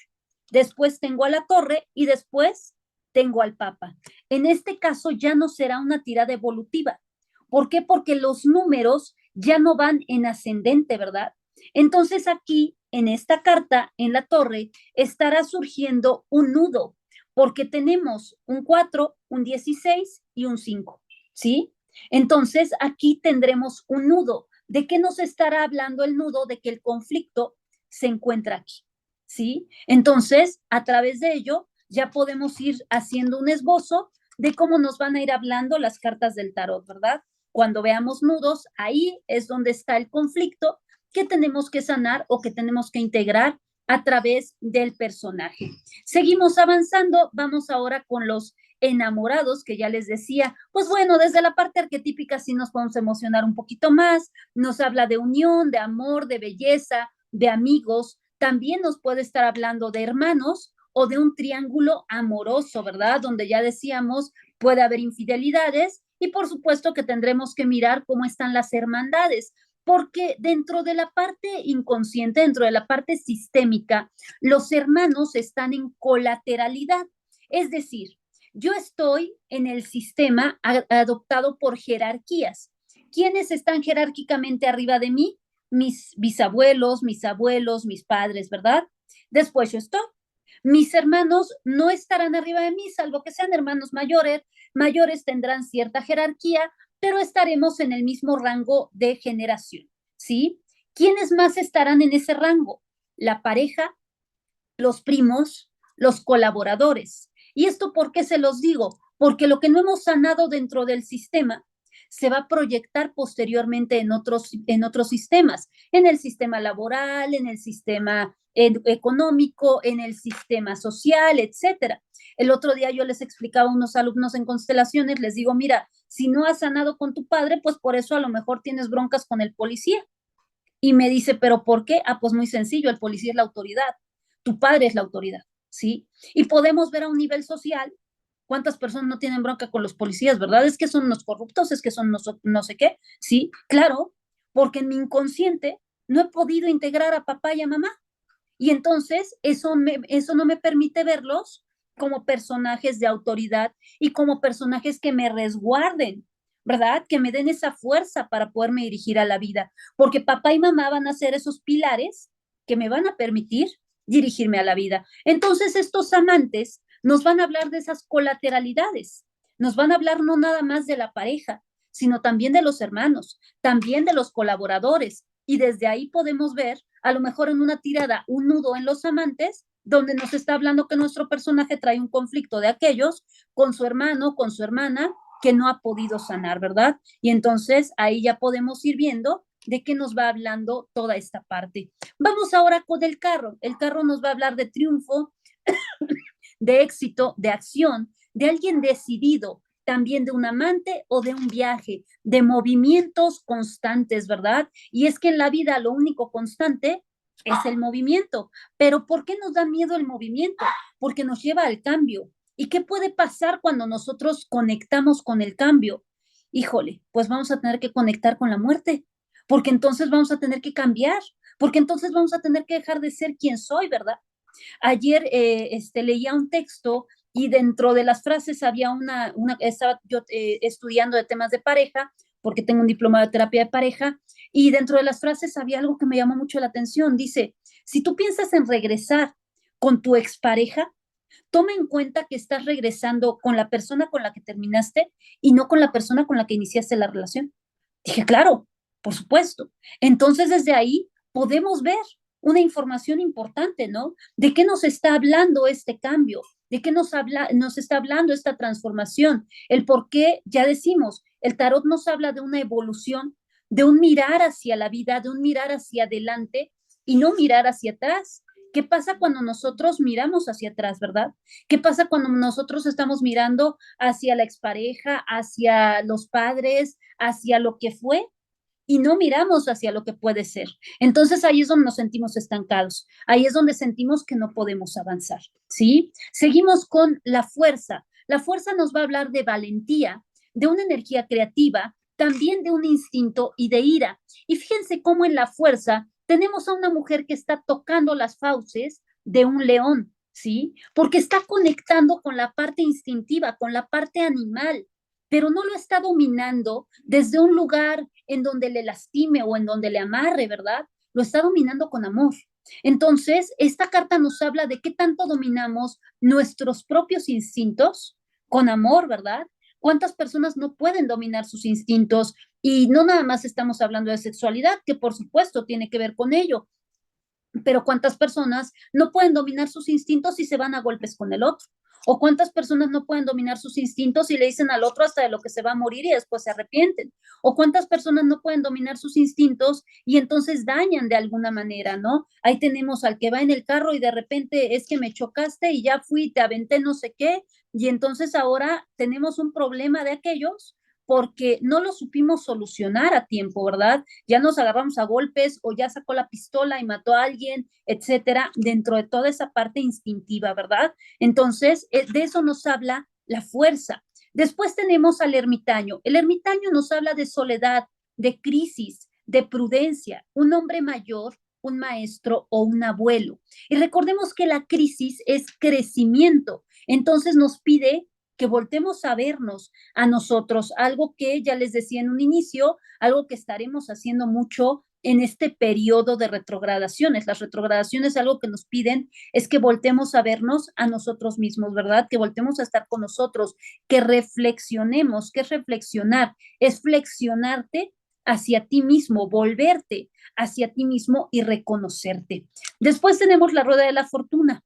Speaker 1: después tengo a la torre y después tengo al papa? En este caso ya no será una tirada evolutiva. ¿Por qué? Porque los números ya no van en ascendente, ¿verdad? Entonces aquí, en esta carta, en la torre, estará surgiendo un nudo, porque tenemos un 4, un 16 y un 5, ¿sí? Entonces aquí tendremos un nudo. ¿De qué nos estará hablando el nudo? De que el conflicto se encuentra aquí, ¿sí? Entonces, a través de ello, ya podemos ir haciendo un esbozo de cómo nos van a ir hablando las cartas del tarot, ¿verdad? Cuando veamos nudos, ahí es donde está el conflicto que tenemos que sanar o que tenemos que integrar a través del personaje. Seguimos avanzando, vamos ahora con los enamorados, que ya les decía, pues bueno, desde la parte arquetípica sí nos podemos emocionar un poquito más, nos habla de unión, de amor, de belleza, de amigos, también nos puede estar hablando de hermanos o de un triángulo amoroso, ¿verdad? Donde ya decíamos, puede haber infidelidades y por supuesto que tendremos que mirar cómo están las hermandades, porque dentro de la parte inconsciente, dentro de la parte sistémica, los hermanos están en colateralidad, es decir, yo estoy en el sistema adoptado por jerarquías. ¿Quiénes están jerárquicamente arriba de mí? Mis bisabuelos, mis abuelos, mis padres, ¿verdad? Después yo estoy. Mis hermanos no estarán arriba de mí, salvo que sean hermanos mayores. Mayores tendrán cierta jerarquía, pero estaremos en el mismo rango de generación, ¿sí? ¿Quiénes más estarán en ese rango? La pareja, los primos, los colaboradores. ¿Y esto por qué se los digo? Porque lo que no hemos sanado dentro del sistema se va a proyectar posteriormente en otros sistemas, en el sistema laboral, en el sistema económico, en el sistema social, etcétera. El otro día yo les explicaba a unos alumnos en constelaciones, les digo, mira, si no has sanado con tu padre, pues por eso a lo mejor tienes broncas con el policía. Y me dice, ¿pero por qué? Ah, pues muy sencillo, el policía es la autoridad, tu padre es la autoridad, ¿sí? Y podemos ver a un nivel social cuántas personas no tienen bronca con los policías, ¿verdad? Es que son los corruptos, es que son no sé qué, ¿sí? Claro, porque en mi inconsciente no he podido integrar a papá y a mamá. Y entonces eso no me permite verlos como personajes de autoridad y como personajes que me resguarden, ¿verdad? Que me den esa fuerza para poderme dirigir a la vida, porque papá y mamá van a ser esos pilares que me van a permitir dirigirme a la vida. Entonces estos amantes nos van a hablar de esas colateralidades, nos van a hablar no nada más de la pareja, sino también de los hermanos, también de los colaboradores, y desde ahí podemos ver, a lo mejor en una tirada, un nudo en los amantes, donde nos está hablando que nuestro personaje trae un conflicto de aquellos con su hermano, con su hermana, que no ha podido sanar, ¿verdad? Y entonces ahí ya podemos ir viendo de qué nos va hablando toda esta parte. Vamos ahora con el carro. El carro nos va a hablar de triunfo, de éxito, de acción, de alguien decidido, también de un amante o de un viaje, de movimientos constantes, ¿verdad? Y es que en la vida lo único constante es el movimiento. Pero ¿por qué nos da miedo el movimiento? Porque nos lleva al cambio. ¿Y qué puede pasar cuando nosotros conectamos con el cambio? Híjole, pues vamos a tener que conectar con la muerte, porque entonces vamos a tener que cambiar, porque entonces vamos a tener que dejar de ser quien soy, ¿verdad? Ayer leía un texto y dentro de las frases había estaba yo estudiando de temas de pareja, porque tengo un diploma de terapia de pareja, y dentro de las frases había algo que me llamó mucho la atención. Dice, si tú piensas en regresar con tu expareja, toma en cuenta que estás regresando con la persona con la que terminaste y no con la persona con la que iniciaste la relación. Dije, claro, por supuesto. Entonces, desde ahí podemos ver una información importante, ¿no? ¿De qué nos está hablando este cambio? ¿De qué nos está hablando esta transformación? El por qué, ya decimos, el tarot nos habla de una evolución, de un mirar hacia la vida, de un mirar hacia adelante y no mirar hacia atrás. ¿Qué pasa cuando nosotros miramos hacia atrás, verdad? ¿Qué pasa cuando nosotros estamos mirando hacia la expareja, hacia los padres, hacia lo que fue y no miramos hacia lo que puede ser? Entonces ahí es donde nos sentimos estancados, ahí es donde sentimos que no podemos avanzar, ¿sí? Seguimos con la fuerza. La fuerza nos va a hablar de valentía, de una energía creativa, también de un instinto y de ira. Y fíjense cómo en la fuerza tenemos a una mujer que está tocando las fauces de un león, ¿sí? Porque está conectando con la parte instintiva, con la parte animal, pero no lo está dominando desde un lugar en donde le lastime o en donde le amarre, ¿verdad? Lo está dominando con amor. Entonces, esta carta nos habla de qué tanto dominamos nuestros propios instintos con amor, ¿verdad? ¿Cuántas personas no pueden dominar sus instintos? Y no nada más estamos hablando de sexualidad, que por supuesto tiene que ver con ello, pero ¿cuántas personas no pueden dominar sus instintos y se van a golpes con el otro? ¿O cuántas personas no pueden dominar sus instintos y le dicen al otro hasta de lo que se va a morir y después se arrepienten? ¿O cuántas personas no pueden dominar sus instintos y entonces dañan de alguna manera, ¿no? Ahí tenemos al que va en el carro y de repente es que me chocaste y ya fui, te aventé no sé qué, y entonces ahora tenemos un problema de aquellos porque no lo supimos solucionar a tiempo, ¿verdad? Ya nos agarramos a golpes o ya sacó la pistola y mató a alguien, etcétera, dentro de toda esa parte instintiva, ¿verdad? Entonces, de eso nos habla la fuerza. Después tenemos al ermitaño. El ermitaño nos habla de soledad, de crisis, de prudencia, un hombre mayor, un maestro o un abuelo. Y recordemos que la crisis es crecimiento, entonces nos pide que voltemos a vernos a nosotros, algo que ya les decía en un inicio, algo que estaremos haciendo mucho en este periodo de retrogradaciones. Las retrogradaciones, algo que nos piden es que voltemos a vernos a nosotros mismos, ¿verdad? Que voltemos a estar con nosotros, que reflexionemos. ¿Qué es reflexionar? Es flexionarte hacia ti mismo, volverte hacia ti mismo y reconocerte. Después tenemos la rueda de la fortuna.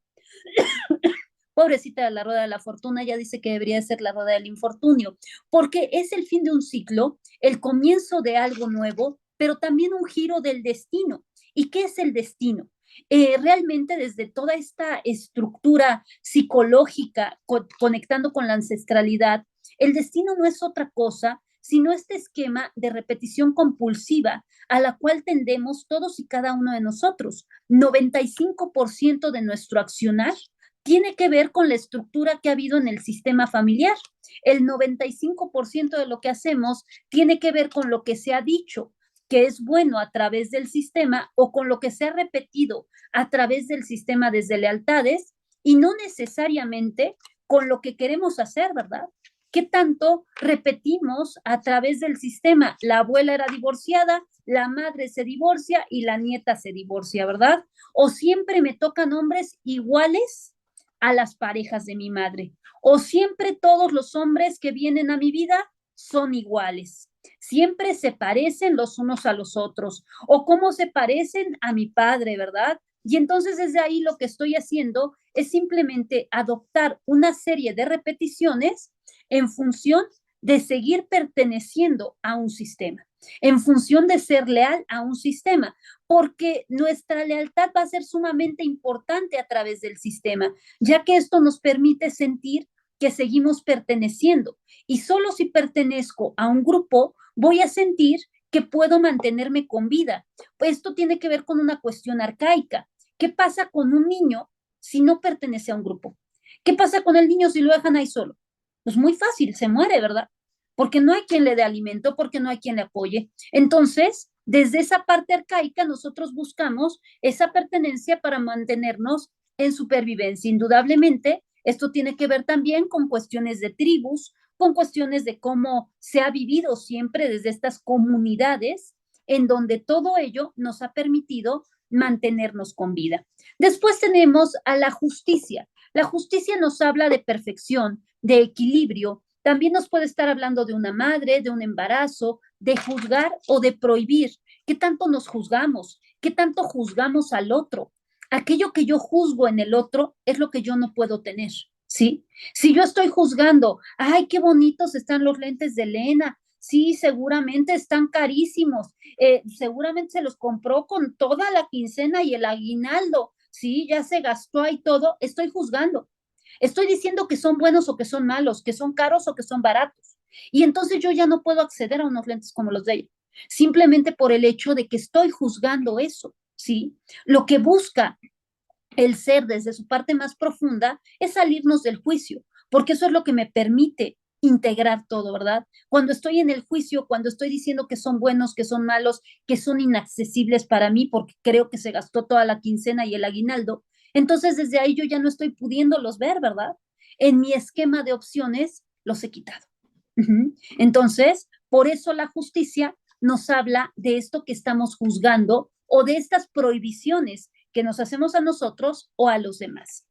Speaker 1: Pobrecita de la rueda de la fortuna, ya dice que debería ser la rueda del infortunio, porque es el fin de un ciclo, el comienzo de algo nuevo, pero también un giro del destino. ¿Y qué es el destino? Realmente desde toda esta estructura psicológica, conectando con la ancestralidad, el destino no es otra cosa sino este esquema de repetición compulsiva a la cual tendemos todos y cada uno de nosotros. 95% de nuestro accionar tiene que ver con la estructura que ha habido en el sistema familiar. El 95% de lo que hacemos tiene que ver con lo que se ha dicho que es bueno a través del sistema o con lo que se ha repetido a través del sistema desde lealtades y no necesariamente con lo que queremos hacer, ¿verdad? ¿Qué tanto repetimos a través del sistema? La abuela era divorciada, la madre se divorcia y la nieta se divorcia, ¿verdad? O siempre me tocan hombres iguales a las parejas de mi madre. O siempre todos los hombres que vienen a mi vida son iguales. Siempre se parecen los unos a los otros. O cómo se parecen a mi padre, ¿verdad? Y entonces desde ahí lo que estoy haciendo es simplemente adoptar una serie de repeticiones en función de seguir perteneciendo a un sistema, en función de ser leal a un sistema, porque nuestra lealtad va a ser sumamente importante a través del sistema, ya que esto nos permite sentir que seguimos perteneciendo. Y solo si pertenezco a un grupo, voy a sentir que puedo mantenerme con vida. Esto tiene que ver con una cuestión arcaica. ¿Qué pasa con un niño si no pertenece a un grupo? ¿Qué pasa con el niño si lo dejan ahí solo? Pues muy fácil, se muere, ¿verdad? Porque no hay quien le dé alimento, porque no hay quien le apoye. Entonces, desde esa parte arcaica, nosotros buscamos esa pertenencia para mantenernos en supervivencia. Indudablemente, esto tiene que ver también con cuestiones de tribus, con cuestiones de cómo se ha vivido siempre desde estas comunidades, en donde todo ello nos ha permitido mantenernos con vida. Después tenemos a la justicia. La justicia nos habla de perfección, de equilibrio. También nos puede estar hablando de una madre, de un embarazo, de juzgar o de prohibir. ¿Qué tanto nos juzgamos? ¿Qué tanto juzgamos al otro? Aquello que yo juzgo en el otro es lo que yo no puedo tener, ¿sí? Si yo estoy juzgando, ay, qué bonitos están los lentes de Elena, sí, seguramente están carísimos, seguramente se los compró con toda la quincena y el aguinaldo, sí, ya se gastó ahí todo, estoy juzgando. Estoy diciendo que son buenos o que son malos, que son caros o que son baratos. Y entonces yo ya no puedo acceder a unos lentes como los de ella, simplemente por el hecho de que estoy juzgando eso, ¿sí? Lo que busca el ser desde su parte más profunda es salirnos del juicio, porque eso es lo que me permite integrar todo, ¿verdad? Cuando estoy en el juicio, cuando estoy diciendo que son buenos, que son malos, que son inaccesibles para mí porque creo que se gastó toda la quincena y el aguinaldo, entonces desde ahí yo ya no estoy pudiéndolos ver, ¿verdad? En mi esquema de opciones los he quitado. Entonces, por eso la justicia nos habla de esto que estamos juzgando o de estas prohibiciones que nos hacemos a nosotros o a los demás.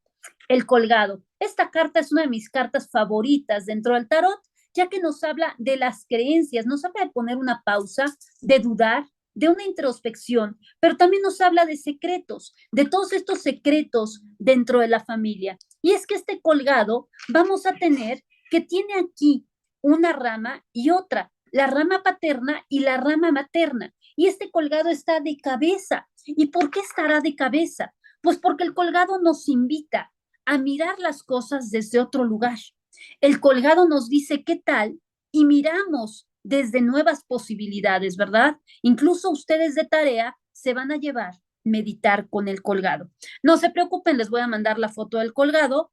Speaker 1: El colgado. Esta carta es una de mis cartas favoritas dentro del tarot, ya que nos habla de las creencias, nos habla de poner una pausa, de dudar, de una introspección, pero también nos habla de secretos, de todos estos secretos dentro de la familia. Y es que este colgado vamos a tener que tiene aquí una rama y otra, la rama paterna y la rama materna. Y este colgado está de cabeza. ¿Y por qué estará de cabeza? Pues porque el colgado nos invita a mirar las cosas desde otro lugar. El colgado nos dice qué tal y miramos desde nuevas posibilidades, ¿verdad? Incluso ustedes de tarea se van a llevar meditar con el colgado. No se preocupen, les voy a mandar la foto del colgado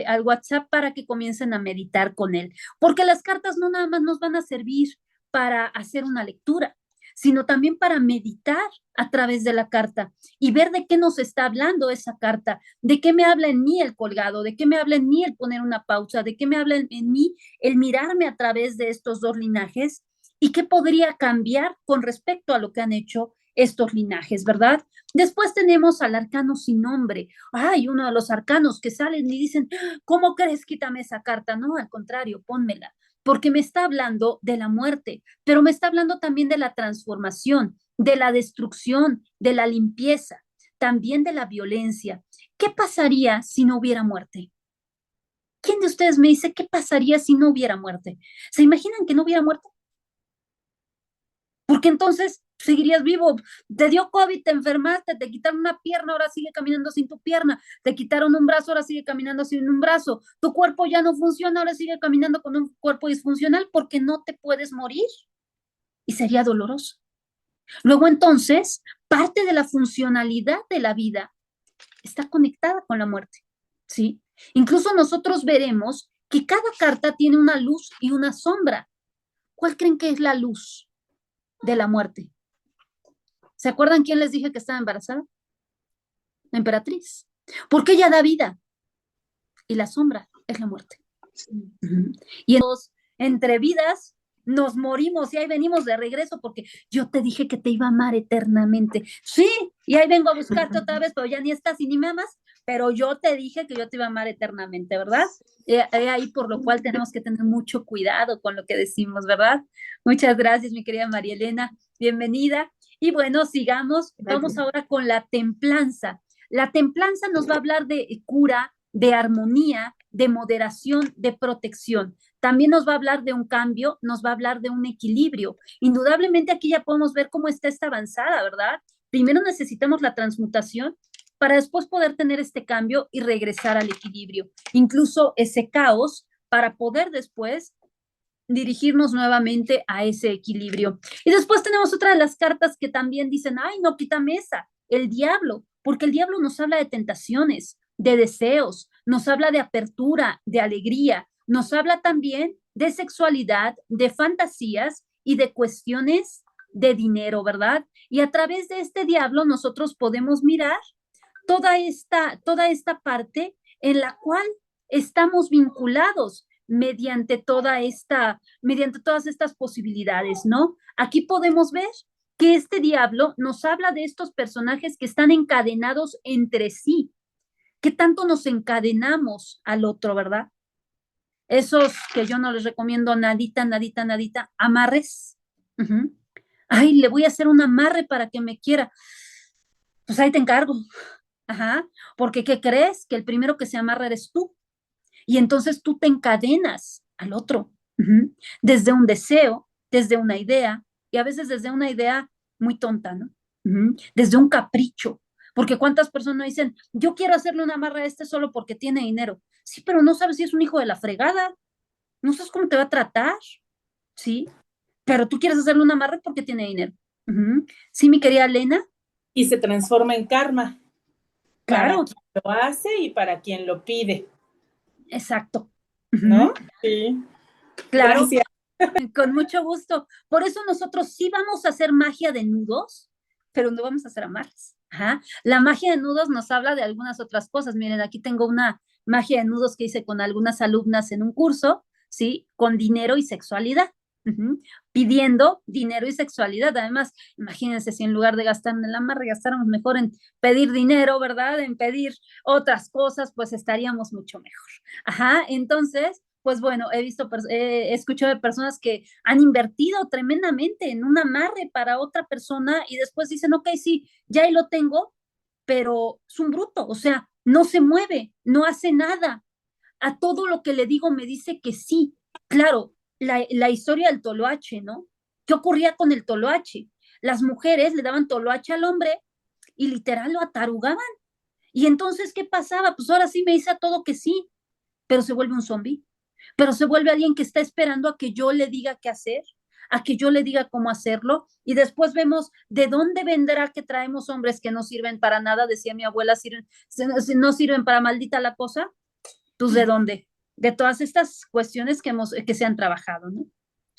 Speaker 1: al WhatsApp para que comiencen a meditar con él, porque las cartas no nada más nos van a servir para hacer una lectura, sino también para meditar a través de la carta y ver de qué nos está hablando esa carta, de qué me habla en mí el colgado, de qué me habla en mí el poner una pausa, de qué me habla en mí el mirarme a través de estos dos linajes y qué podría cambiar con respecto a lo que han hecho estos linajes, ¿verdad? Después tenemos al arcano sin nombre. Ay, uno de los arcanos que salen y dicen, ¿cómo crees? Quítame esa carta. No, al contrario, pónmela, porque me está hablando de la muerte, pero me está hablando también de la transformación, de la destrucción, de la limpieza, también de la violencia. ¿Qué pasaría si no hubiera muerte? ¿Quién de ustedes me dice qué pasaría si no hubiera muerte? ¿Se imaginan que no hubiera muerte? Porque entonces seguirías vivo. Te dio COVID, te enfermaste, te quitaron una pierna, ahora sigue caminando sin tu pierna. Te quitaron un brazo, ahora sigue caminando sin un brazo. Tu cuerpo ya no funciona, ahora sigue caminando con un cuerpo disfuncional porque no te puedes morir. Y sería doloroso. Luego entonces, parte de la funcionalidad de la vida está conectada con la muerte, ¿sí? Incluso nosotros veremos que cada carta tiene una luz y una sombra. ¿Cuál creen que es la luz de la muerte? ¿Se acuerdan quién les dije que estaba embarazada? La emperatriz. Porque ella da vida y la sombra es la muerte. Y entre vidas nos morimos y ahí venimos de regreso porque yo te dije que te iba a amar eternamente. Sí, y ahí vengo a buscarte otra vez, pero ya ni estás y ni me amas, pero yo te dije que yo te iba a amar eternamente, ¿verdad? Ahí por lo cual tenemos que tener mucho cuidado con lo que decimos, ¿verdad? Muchas gracias, mi querida María Elena. Bienvenida. Y bueno, sigamos. Vamos ahora con la templanza. La templanza nos va a hablar de cura, de armonía, de moderación, de protección. También nos va a hablar de un cambio, nos va a hablar de un equilibrio. Indudablemente aquí ya podemos ver cómo está esta avanzada, ¿verdad? Primero necesitamos la transmutación para después poder tener este cambio y regresar al equilibrio. Incluso ese caos para poder después dirigirnos nuevamente a ese equilibrio. Y después tenemos otra de las cartas que también dicen, ay, no, quítame esa, el diablo, porque el diablo nos habla de tentaciones, de deseos, nos habla de apertura, de alegría, nos habla también de sexualidad, de fantasías y de cuestiones de dinero, ¿verdad? Y a través de este diablo nosotros podemos mirar toda esta parte en la cual estamos vinculados mediante todas estas posibilidades, ¿no? Aquí podemos ver que este diablo nos habla de estos personajes que están encadenados entre sí, que tanto nos encadenamos al otro, ¿verdad? Esos que yo no les recomiendo nadita, nadita, nadita, amarres. Uh-huh. Ay, le voy a hacer un amarre para que me quiera. Pues ahí te encargo. Ajá, porque ¿qué crees? Que el primero que se amarra eres tú. Y entonces tú te encadenas al otro, uh-huh, desde un deseo, desde una idea, y a veces desde una idea muy tonta, ¿no? Uh-huh, desde un capricho. Porque cuántas personas dicen, yo quiero hacerle una amarra a este solo porque tiene dinero. Sí, pero no sabes si es un hijo de la fregada, no sabes cómo te va a tratar, ¿sí? Pero tú quieres hacerle una amarre porque tiene dinero. Uh-huh. Sí, mi querida Elena.
Speaker 2: Y se transforma en karma.
Speaker 1: Claro.
Speaker 2: Para quien lo hace y para quien lo pide.
Speaker 1: Exacto.
Speaker 2: ¿No?
Speaker 1: Uh-huh.
Speaker 2: Sí.
Speaker 1: Claro.
Speaker 2: Gracias.
Speaker 1: Con mucho gusto. Por eso nosotros sí vamos a hacer magia de nudos, pero no vamos a hacer amarres. Ajá. La magia de nudos nos habla de algunas otras cosas. Miren, aquí tengo una magia de nudos que hice con algunas alumnas en un curso, ¿sí? Con dinero y sexualidad. Uh-huh. Pidiendo dinero y sexualidad. Además, imagínense si en lugar de gastar en el amarre, gastáramos mejor en pedir dinero, ¿verdad? En pedir otras cosas, pues estaríamos mucho mejor. Ajá. Entonces, pues bueno, he escuchado de personas que han invertido tremendamente en un amarre para otra persona y después dicen, ok, sí, ya ahí lo tengo, pero es un bruto, o sea, no se mueve, no hace nada. A todo lo que le digo me dice que sí. Claro, la historia del toloache, ¿no? ¿Qué ocurría con el toloache? Las mujeres le daban toloache al hombre y literal lo atarugaban. Y entonces, ¿qué pasaba? Pues ahora sí me dice a todo que sí, pero se vuelve un zombie, pero se vuelve alguien que está esperando a que yo le diga qué hacer, a que yo le diga cómo hacerlo, y después vemos de dónde vendrá que traemos hombres que no sirven para nada, decía mi abuela, no sirven para maldita la cosa, pues de dónde, de todas estas cuestiones que se han trabajado, ¿no?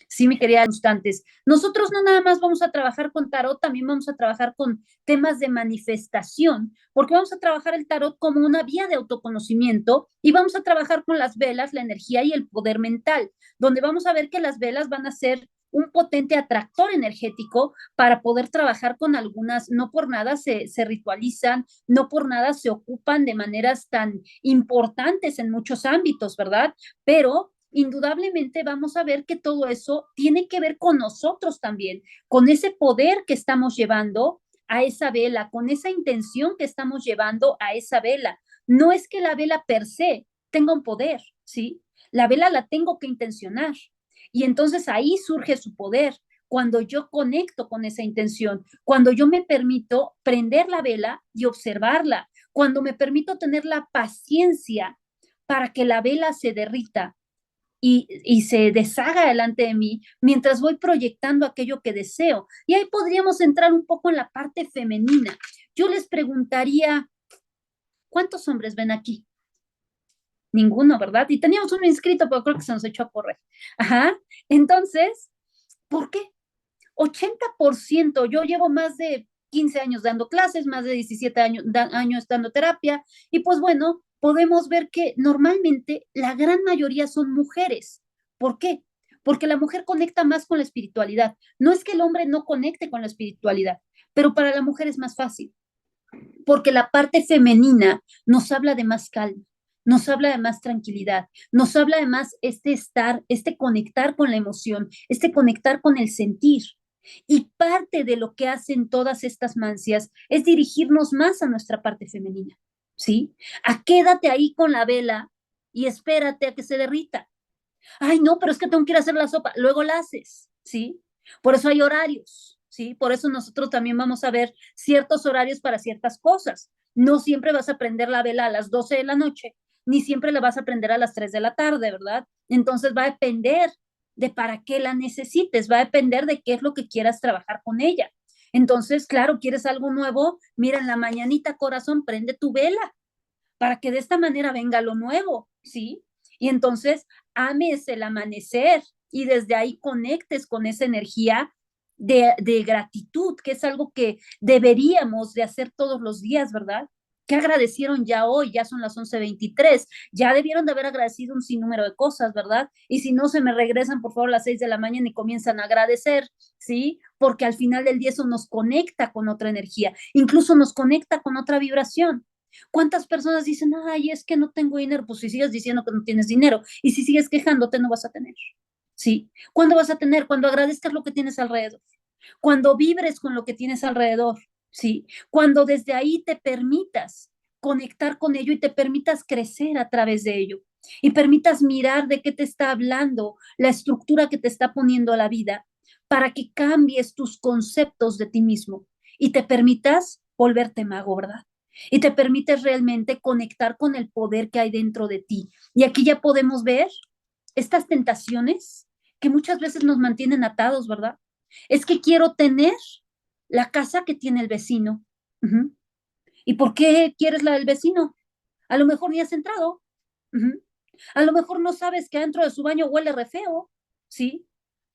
Speaker 1: Sí, mi querida Constantes. Nosotros no nada más vamos a trabajar con tarot, también vamos a trabajar con temas de manifestación, porque vamos a trabajar el tarot como una vía de autoconocimiento y vamos a trabajar con las velas, la energía y el poder mental, donde vamos a ver que las velas van a ser un potente atractor energético para poder trabajar con algunas, no por nada se ritualizan, no por nada se ocupan de maneras tan importantes en muchos ámbitos, ¿verdad? Pero indudablemente vamos a ver que todo eso tiene que ver con nosotros también, con ese poder que estamos llevando a esa vela, con esa intención que estamos llevando a esa vela. No es que la vela per se tenga un poder, ¿sí? La vela la tengo que intencionar. Y entonces ahí surge su poder, cuando yo conecto con esa intención, cuando yo me permito prender la vela y observarla, cuando me permito tener la paciencia para que la vela se derrita y se deshaga delante de mí mientras voy proyectando aquello que deseo. Y ahí podríamos entrar un poco en la parte femenina. Yo les preguntaría, ¿cuántos hombres ven aquí? Ninguno, ¿verdad? Y teníamos uno inscrito, pero creo que se nos echó a correr. Ajá. Entonces, ¿por qué? 80%, yo llevo más de 15 años dando clases, más de 17 años dando terapia, y pues bueno, podemos ver que normalmente la gran mayoría son mujeres. ¿Por qué? Porque la mujer conecta más con la espiritualidad. No es que el hombre no conecte con la espiritualidad, pero para la mujer es más fácil, porque la parte femenina nos habla de más calma, nos habla de más tranquilidad, nos habla de más este estar, este conectar con la emoción, este conectar con el sentir. Y parte de lo que hacen todas estas mancias es dirigirnos más a nuestra parte femenina, ¿sí? A quédate ahí con la vela y espérate a que se derrita. Ay, no, pero es que tengo que ir a hacer la sopa. Luego la haces, ¿sí? Por eso hay horarios, ¿sí? Por eso nosotros también vamos a ver ciertos horarios para ciertas cosas. No siempre vas a prender la vela a las 12 de la noche, ni siempre la vas a prender a las 3 de la tarde, ¿verdad? Entonces va a depender de para qué la necesites, va a depender de qué es lo que quieras trabajar con ella. Entonces, claro, quieres algo nuevo, mira, en la mañanita, corazón, prende tu vela para que de esta manera venga lo nuevo, ¿sí? Y entonces ames el amanecer y desde ahí conectes con esa energía de gratitud, que es algo que deberíamos de hacer todos los días, ¿verdad? ¿Qué agradecieron ya hoy? Ya son las 11:23. Ya debieron de haber agradecido un sinnúmero de cosas, ¿verdad? Y si no, se me regresan, por favor, a las 6 de la mañana y comienzan a agradecer, ¿sí? Porque al final del día eso nos conecta con otra energía, incluso nos conecta con otra vibración. ¿Cuántas personas dicen, ay, es que no tengo dinero? Pues si sigues diciendo que no tienes dinero y si sigues quejándote, no vas a tener. ¿Sí? ¿Cuándo vas a tener? Cuando agradezcas lo que tienes alrededor. Cuando vibres con lo que tienes alrededor. ¿Sí? Cuando desde ahí te permitas conectar con ello y te permitas crecer a través de ello. Y permitas mirar de qué te está hablando la estructura que te está poniendo a la vida para que cambies tus conceptos de ti mismo y te permitas volverte mago, ¿verdad? Y te permites realmente conectar con el poder que hay dentro de ti. Y aquí ya podemos ver estas tentaciones que muchas veces nos mantienen atados, ¿verdad? Es que quiero tener la casa que tiene el vecino. Uh-huh. ¿Y por qué quieres la del vecino? A lo mejor ni has entrado. Uh-huh. A lo mejor no sabes que dentro de su baño huele re feo, ¿sí?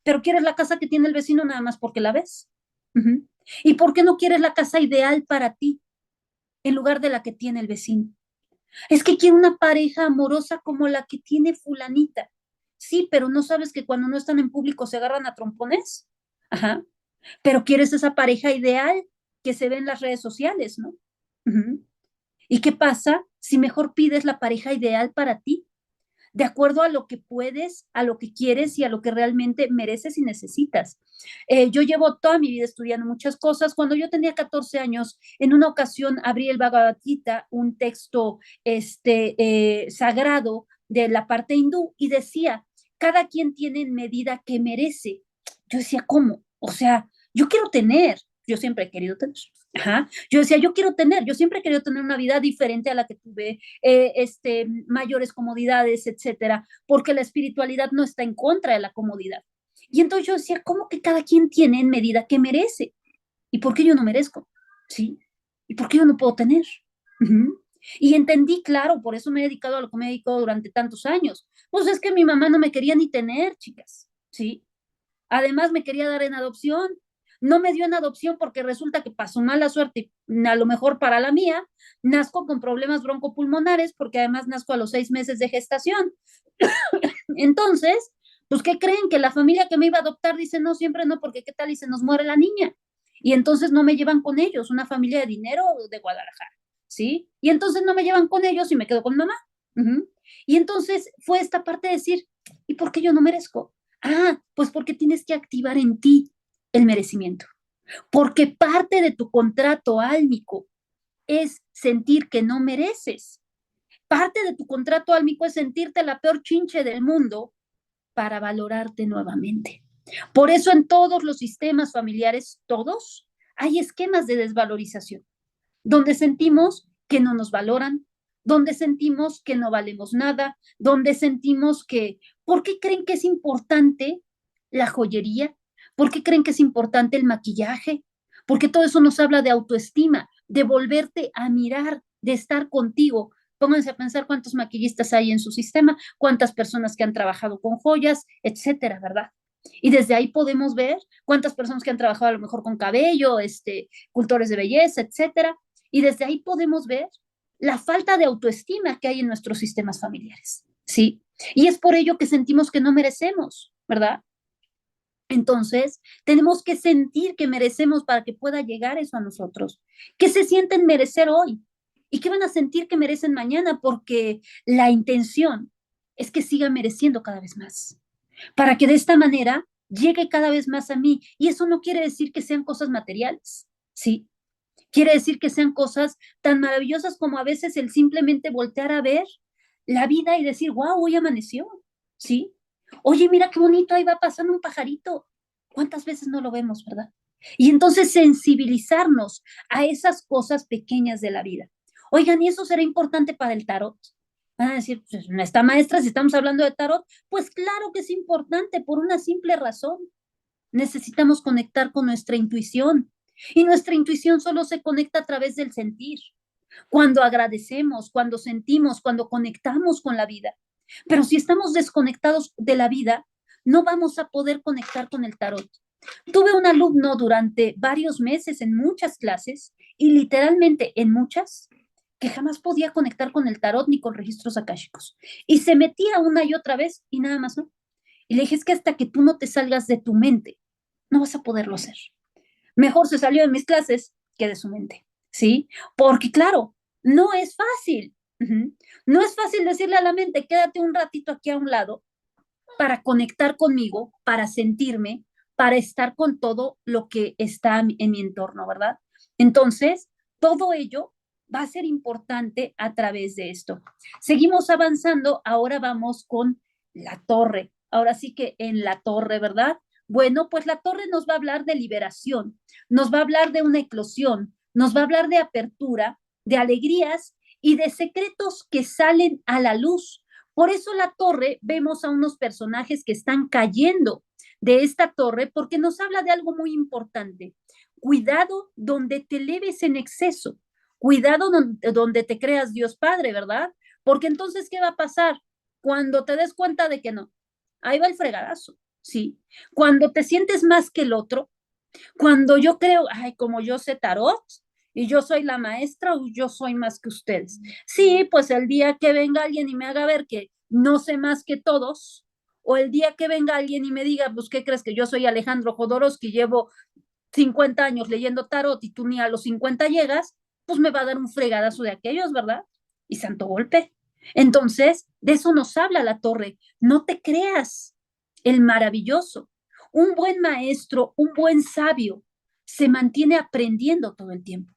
Speaker 1: Pero quieres la casa que tiene el vecino nada más porque la ves. Uh-huh. ¿Y por qué no quieres la casa ideal para ti en lugar de la que tiene el vecino? Es que quiero una pareja amorosa como la que tiene fulanita. Sí, pero no sabes que cuando no están en público se agarran a trompones. Ajá. Pero quieres esa pareja ideal que se ve en las redes sociales, ¿no? Uh-huh. ¿Y qué pasa si mejor pides la pareja ideal para ti? De acuerdo a lo que puedes, a lo que quieres y a lo que realmente mereces y necesitas. Yo llevo toda mi vida estudiando muchas cosas. Cuando yo tenía 14 años, en una ocasión abrí el Bhagavad Gita, un texto sagrado de la parte hindú, y decía, cada quien tiene en medida que merece. Yo decía, ¿cómo? O sea, yo quiero tener, yo siempre he querido tener. Ajá. Yo decía, yo quiero tener, yo siempre he querido tener una vida diferente a la que tuve, mayores comodidades, etcétera, porque la espiritualidad no está en contra de la comodidad. Y entonces yo decía, ¿cómo que cada quien tiene en medida que merece? ¿Y por qué yo no merezco? ¿Sí? ¿Y por qué yo no puedo tener? Uh-huh. Y entendí, claro, por eso me he dedicado a lo que me he dedicado durante tantos años. Pues es que mi mamá no me quería ni tener, chicas, ¿sí? Además me quería dar en adopción. No me dio en adopción porque resulta que pasó mala suerte, a lo mejor para la mía, nazco con problemas broncopulmonares porque además nazco a los 6 meses de gestación. Entonces, pues, ¿qué creen? Que la familia que me iba a adoptar dice no, siempre no, porque qué tal y se nos muere la niña. Y entonces no me llevan con ellos, una familia de dinero de Guadalajara, ¿sí? Y entonces no me llevan con ellos y me quedo con mamá. Uh-huh. Y entonces fue esta parte de decir, ¿y por qué yo no merezco? Ah, pues porque tienes que activar en ti el merecimiento. Porque parte de tu contrato álmico es sentir que no mereces. Parte de tu contrato álmico es sentirte la peor chinche del mundo para valorarte nuevamente. Por eso en todos los sistemas familiares, todos, hay esquemas de desvalorización, donde sentimos que no nos valoran, donde sentimos que no valemos nada, donde sentimos que, ¿por qué creen que es importante la joyería? ¿Por qué creen que es importante el maquillaje? Porque todo eso nos habla de autoestima, de volverte a mirar, de estar contigo. Pónganse a pensar cuántos maquillistas hay en su sistema, cuántas personas que han trabajado con joyas, etcétera, ¿verdad? Y desde ahí podemos ver cuántas personas que han trabajado a lo mejor con cabello, cultores de belleza, etcétera. Y desde ahí podemos ver la falta de autoestima que hay en nuestros sistemas familiares, ¿sí? Y es por ello que sentimos que no merecemos, ¿verdad? Entonces, tenemos que sentir que merecemos para que pueda llegar eso a nosotros. ¿Qué se sienten merecer hoy? ¿Y qué van a sentir que merecen mañana? Porque la intención es que siga mereciendo cada vez más, para que de esta manera llegue cada vez más a mí. Y eso no quiere decir que sean cosas materiales, ¿sí? Quiere decir que sean cosas tan maravillosas como a veces el simplemente voltear a ver la vida y decir, wow, hoy amaneció, ¿sí? Oye, mira qué bonito, ahí va pasando un pajarito. ¿Cuántas veces no lo vemos, verdad? Y entonces sensibilizarnos a esas cosas pequeñas de la vida. Oigan, ¿y eso será importante para el tarot? Van a decir, pues, esta maestra, si estamos hablando de tarot, pues claro que es importante por una simple razón. Necesitamos conectar con nuestra intuición. Y nuestra intuición solo se conecta a través del sentir. Cuando agradecemos, cuando sentimos, cuando conectamos con la vida. Pero si estamos desconectados de la vida, no vamos a poder conectar con el tarot. Tuve un alumno durante varios meses en muchas clases y literalmente en muchas que jamás podía conectar con el tarot ni con registros akáshicos. Y se metía una y otra vez y nada más, ¿no? Y le dije, es que hasta que tú no te salgas de tu mente, no vas a poderlo hacer. Mejor se salió de mis clases que de su mente, ¿sí? Porque claro, no es fácil. Uh-huh. No es fácil decirle a la mente, quédate un ratito aquí a un lado para conectar conmigo, para sentirme, para estar con todo lo que está en mi entorno, ¿verdad? Entonces, todo ello va a ser importante a través de esto. Seguimos avanzando, ahora vamos con la torre. Ahora sí que en la torre, ¿verdad? Bueno, pues la torre nos va a hablar de liberación, nos va a hablar de una eclosión, nos va a hablar de apertura, de alegrías y de secretos que salen a la luz. Por eso la torre, vemos a unos personajes que están cayendo de esta torre porque nos habla de algo muy importante. Cuidado donde te eleves en exceso, cuidado donde te creas Dios Padre, ¿verdad? Porque entonces, ¿qué va a pasar? Cuando te des cuenta de que no, ahí va el fregadazo, ¿sí? Cuando te sientes más que el otro, cuando yo creo, ay, como yo sé tarot y yo soy la maestra o yo soy más que ustedes. Sí, pues el día que venga alguien y me haga ver que no sé más que todos, o el día que venga alguien y me diga, pues, ¿qué crees que yo soy Alejandro Jodorowsky, llevo 50 años leyendo tarot y tú ni a los 50 llegas, pues me va a dar un fregadazo de aquellos, ¿verdad? Y santo golpe. Entonces, de eso nos habla la torre. No te creas el maravilloso. Un buen maestro, un buen sabio, se mantiene aprendiendo todo el tiempo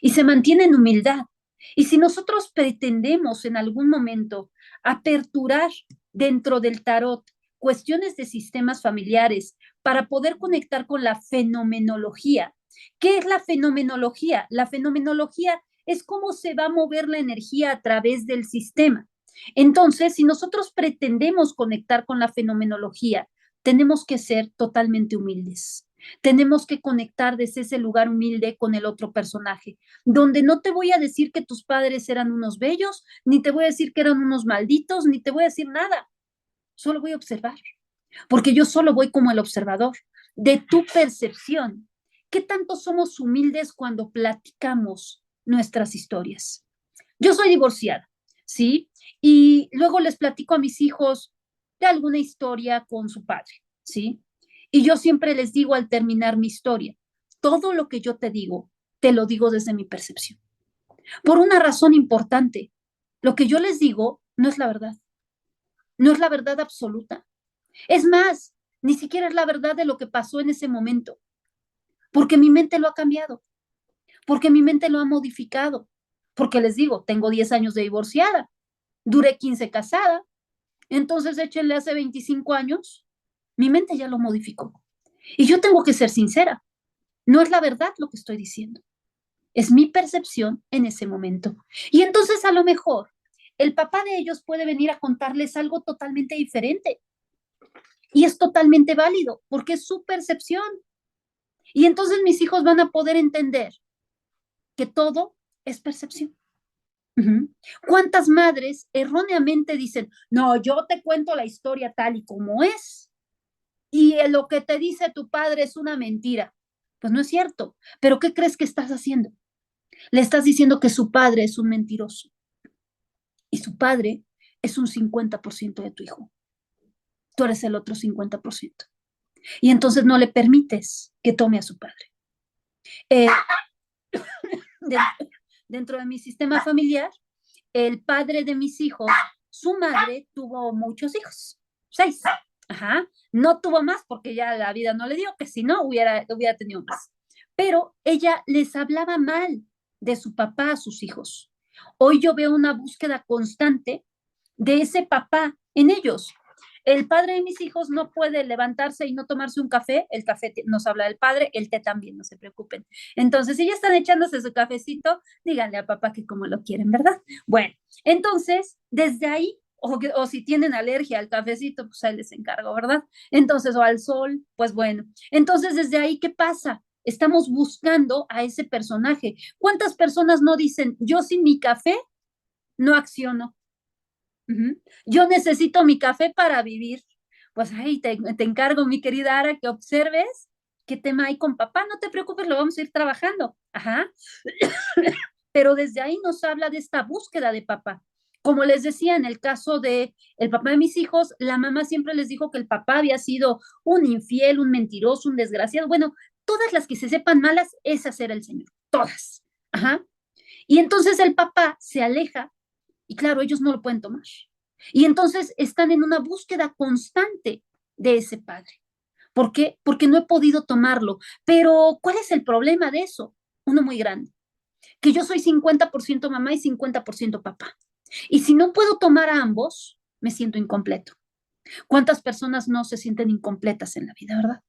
Speaker 1: y se mantiene en humildad. Y si nosotros pretendemos en algún momento aperturar dentro del tarot cuestiones de sistemas familiares para poder conectar con la fenomenología, ¿qué es la fenomenología? La fenomenología es cómo se va a mover la energía a través del sistema. Entonces, si nosotros pretendemos conectar con la fenomenología, tenemos que ser totalmente humildes. Tenemos que conectar desde ese lugar humilde con el otro personaje, donde no te voy a decir que tus padres eran unos bellos, ni te voy a decir que eran unos malditos, ni te voy a decir nada. Solo voy a observar. porque yo solo voy como el observador de tu percepción. ¿Qué tanto somos humildes cuando platicamos nuestras historias? Yo soy divorciada, ¿sí? Y luego les platico a mis hijos de alguna historia con su padre, ¿sí? Y yo siempre les digo al terminar mi historia, todo lo que yo te lo digo desde mi percepción. Por una razón importante, lo que yo les digo no es la verdad, no es la verdad absoluta. Es más, ni siquiera es la verdad de lo que pasó en ese momento, porque mi mente lo ha cambiado, porque mi mente lo ha modificado, porque les digo, tengo 10 años de divorciada, duré 15 casada, entonces échenle hace 25 años, mi mente ya lo modificó. Y yo tengo que ser sincera, no es la verdad lo que estoy diciendo, es mi percepción en ese momento. Y entonces a lo mejor el papá de ellos puede venir a contarles algo totalmente diferente. Y es totalmente válido, porque es su percepción. Y entonces mis hijos van a poder entender que todo es percepción. Uh-huh. ¿Cuántas madres erróneamente dicen, no, yo te cuento la historia tal y como es, y lo que te dice tu padre es una mentira? Pues no es cierto. ¿Pero qué crees que estás haciendo? Le estás diciendo que su padre es un mentiroso y su padre es un 50% de tu hijo. Tú eres el otro 50%. Y entonces no le permites que tome a su padre. Eh, de, dentro de mi sistema familiar, el padre de mis hijos, su madre tuvo muchos hijos, 6. Ajá. No tuvo más porque ya la vida no le dio, que si no hubiera tenido más. Pero ella les hablaba mal de su papá a sus hijos. Hoy yo veo una búsqueda constante de ese papá en ellos. El padre de mis hijos no puede levantarse y no tomarse un café. El café nos habla del padre, el té también, no se preocupen. Entonces, si ya están echándose su cafecito, díganle a papá que como lo quieren, ¿verdad? Bueno, entonces, desde ahí, o si tienen alergia al cafecito, pues ahí les encargo, ¿verdad? Entonces, o al sol, pues bueno. Entonces, desde ahí, ¿qué pasa? Estamos buscando a ese personaje. ¿Cuántas personas no dicen, yo sin mi café no acciono? Uh-huh. Yo necesito mi café para vivir. Pues ahí te encargo, mi querida Ara, que observes qué tema hay con papá. No te preocupes, lo vamos a ir trabajando. Ajá. Pero desde ahí nos habla de esta búsqueda de papá. Como les decía, en el caso de el papá de mis hijos, la mamá siempre les dijo que el papá había sido un infiel, un mentiroso, un desgraciado. Bueno, todas las que se sepan malas, esas era el Señor. Todas. Ajá. Y entonces el papá se aleja y claro, ellos no lo pueden tomar. Y entonces están en una búsqueda constante de ese padre. ¿Por qué? Porque no he podido tomarlo. Pero, ¿cuál es el problema de eso? Uno muy grande. Que yo soy 50% mamá y 50% papá. Y si no puedo tomar a ambos, me siento incompleto. ¿Cuántas personas no se sienten incompletas en la vida, verdad?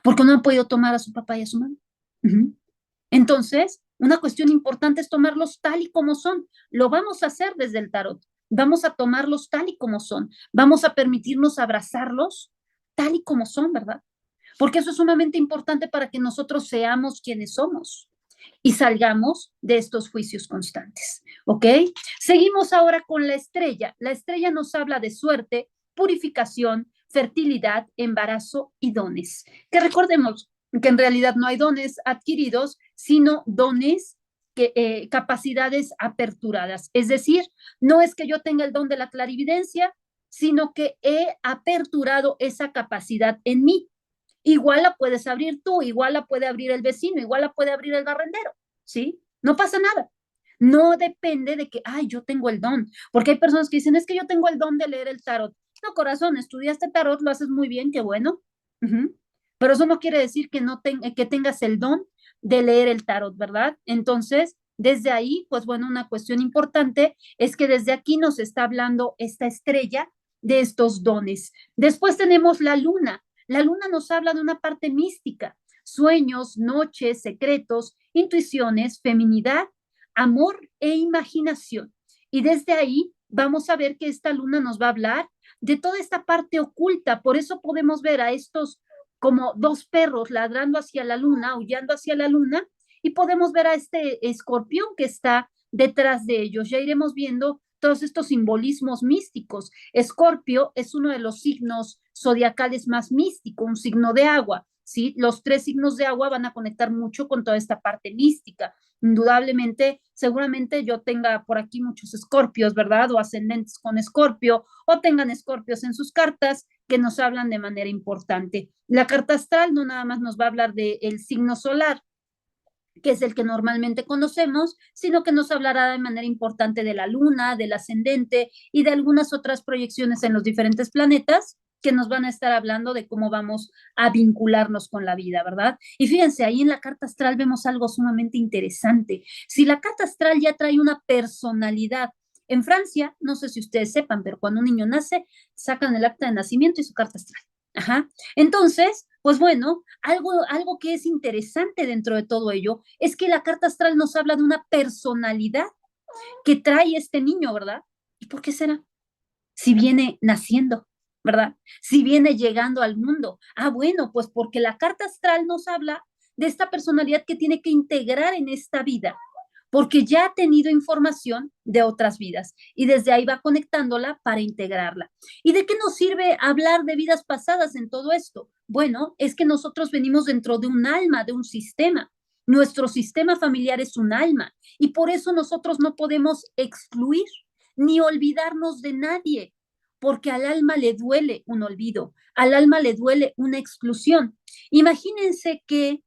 Speaker 1: Porque no han podido tomar a su papá y a su mamá. Uh-huh. Entonces, una cuestión importante es tomarlos tal y como son. Lo vamos a hacer desde el tarot. Vamos a tomarlos tal y como son. Vamos a permitirnos abrazarlos tal y como son, ¿verdad? Porque eso es sumamente importante para que nosotros seamos quienes somos y salgamos de estos juicios constantes. ¿Ok? Seguimos ahora con la estrella. La estrella nos habla de suerte, purificación, fertilidad, embarazo y dones. Que recordemos que en realidad no hay dones adquiridos, sino dones capacidades aperturadas. Es decir, no es que yo tenga el don de la clarividencia, sino que he aperturado esa capacidad en mí. Igual la puedes abrir tú, igual la puede abrir el vecino, igual la puede abrir el barrendero, ¿sí? No pasa nada. No depende de que, ay, yo tengo el don, porque hay personas que dicen, es que yo tengo el don de leer el tarot. No, corazón, estudiaste tarot, lo haces muy bien, qué bueno. Uh-huh. Pero eso no quiere decir que, no que tengas el don de leer el tarot, ¿verdad? Entonces, desde ahí, pues bueno, una cuestión importante es que desde aquí nos está hablando esta estrella de estos dones. Después tenemos la luna. La luna nos habla de una parte mística, sueños, noches, secretos, intuiciones, feminidad, amor e imaginación. Y desde ahí vamos a ver que esta luna nos va a hablar de toda esta parte oculta. Por eso podemos ver a estos como dos perros ladrando hacia la luna, aullando hacia la luna, y podemos ver a este escorpión que está detrás de ellos. Ya iremos viendo todos estos simbolismos místicos. Escorpio es uno de los signos zodiacales más místicos, un signo de agua, ¿sí? Los 3 signos de agua van a conectar mucho con toda esta parte mística. Indudablemente, seguramente yo tenga por aquí muchos escorpios, ¿verdad? O ascendentes con escorpio, o tengan escorpios en sus cartas que nos hablan de manera importante. La carta astral no nada más nos va a hablar del signo solar, que es el que normalmente conocemos, sino que nos hablará de manera importante de la luna, del ascendente y de algunas otras proyecciones en los diferentes planetas que nos van a estar hablando de cómo vamos a vincularnos con la vida, ¿verdad? Y fíjense, ahí en la carta astral vemos algo sumamente interesante. Si la carta astral ya trae una personalidad, en Francia, no sé si ustedes sepan, pero cuando un niño nace, sacan el acta de nacimiento y su carta astral. Ajá. Entonces, pues bueno, algo que es interesante dentro de todo ello es que la carta astral nos habla de una personalidad que trae este niño, ¿verdad? ¿Y por qué será? Si viene naciendo, ¿verdad? Si viene llegando al mundo. Ah, bueno, pues porque la carta astral nos habla de esta personalidad que tiene que integrar en esta vida, porque ya ha tenido información de otras vidas y desde ahí va conectándola para integrarla. ¿Y de qué nos sirve hablar de vidas pasadas en todo esto? Bueno, es que nosotros venimos dentro de un alma, de un sistema. Nuestro sistema familiar es un alma y por eso nosotros no podemos excluir ni olvidarnos de nadie, porque al alma le duele un olvido, al alma le duele una exclusión. Imagínense que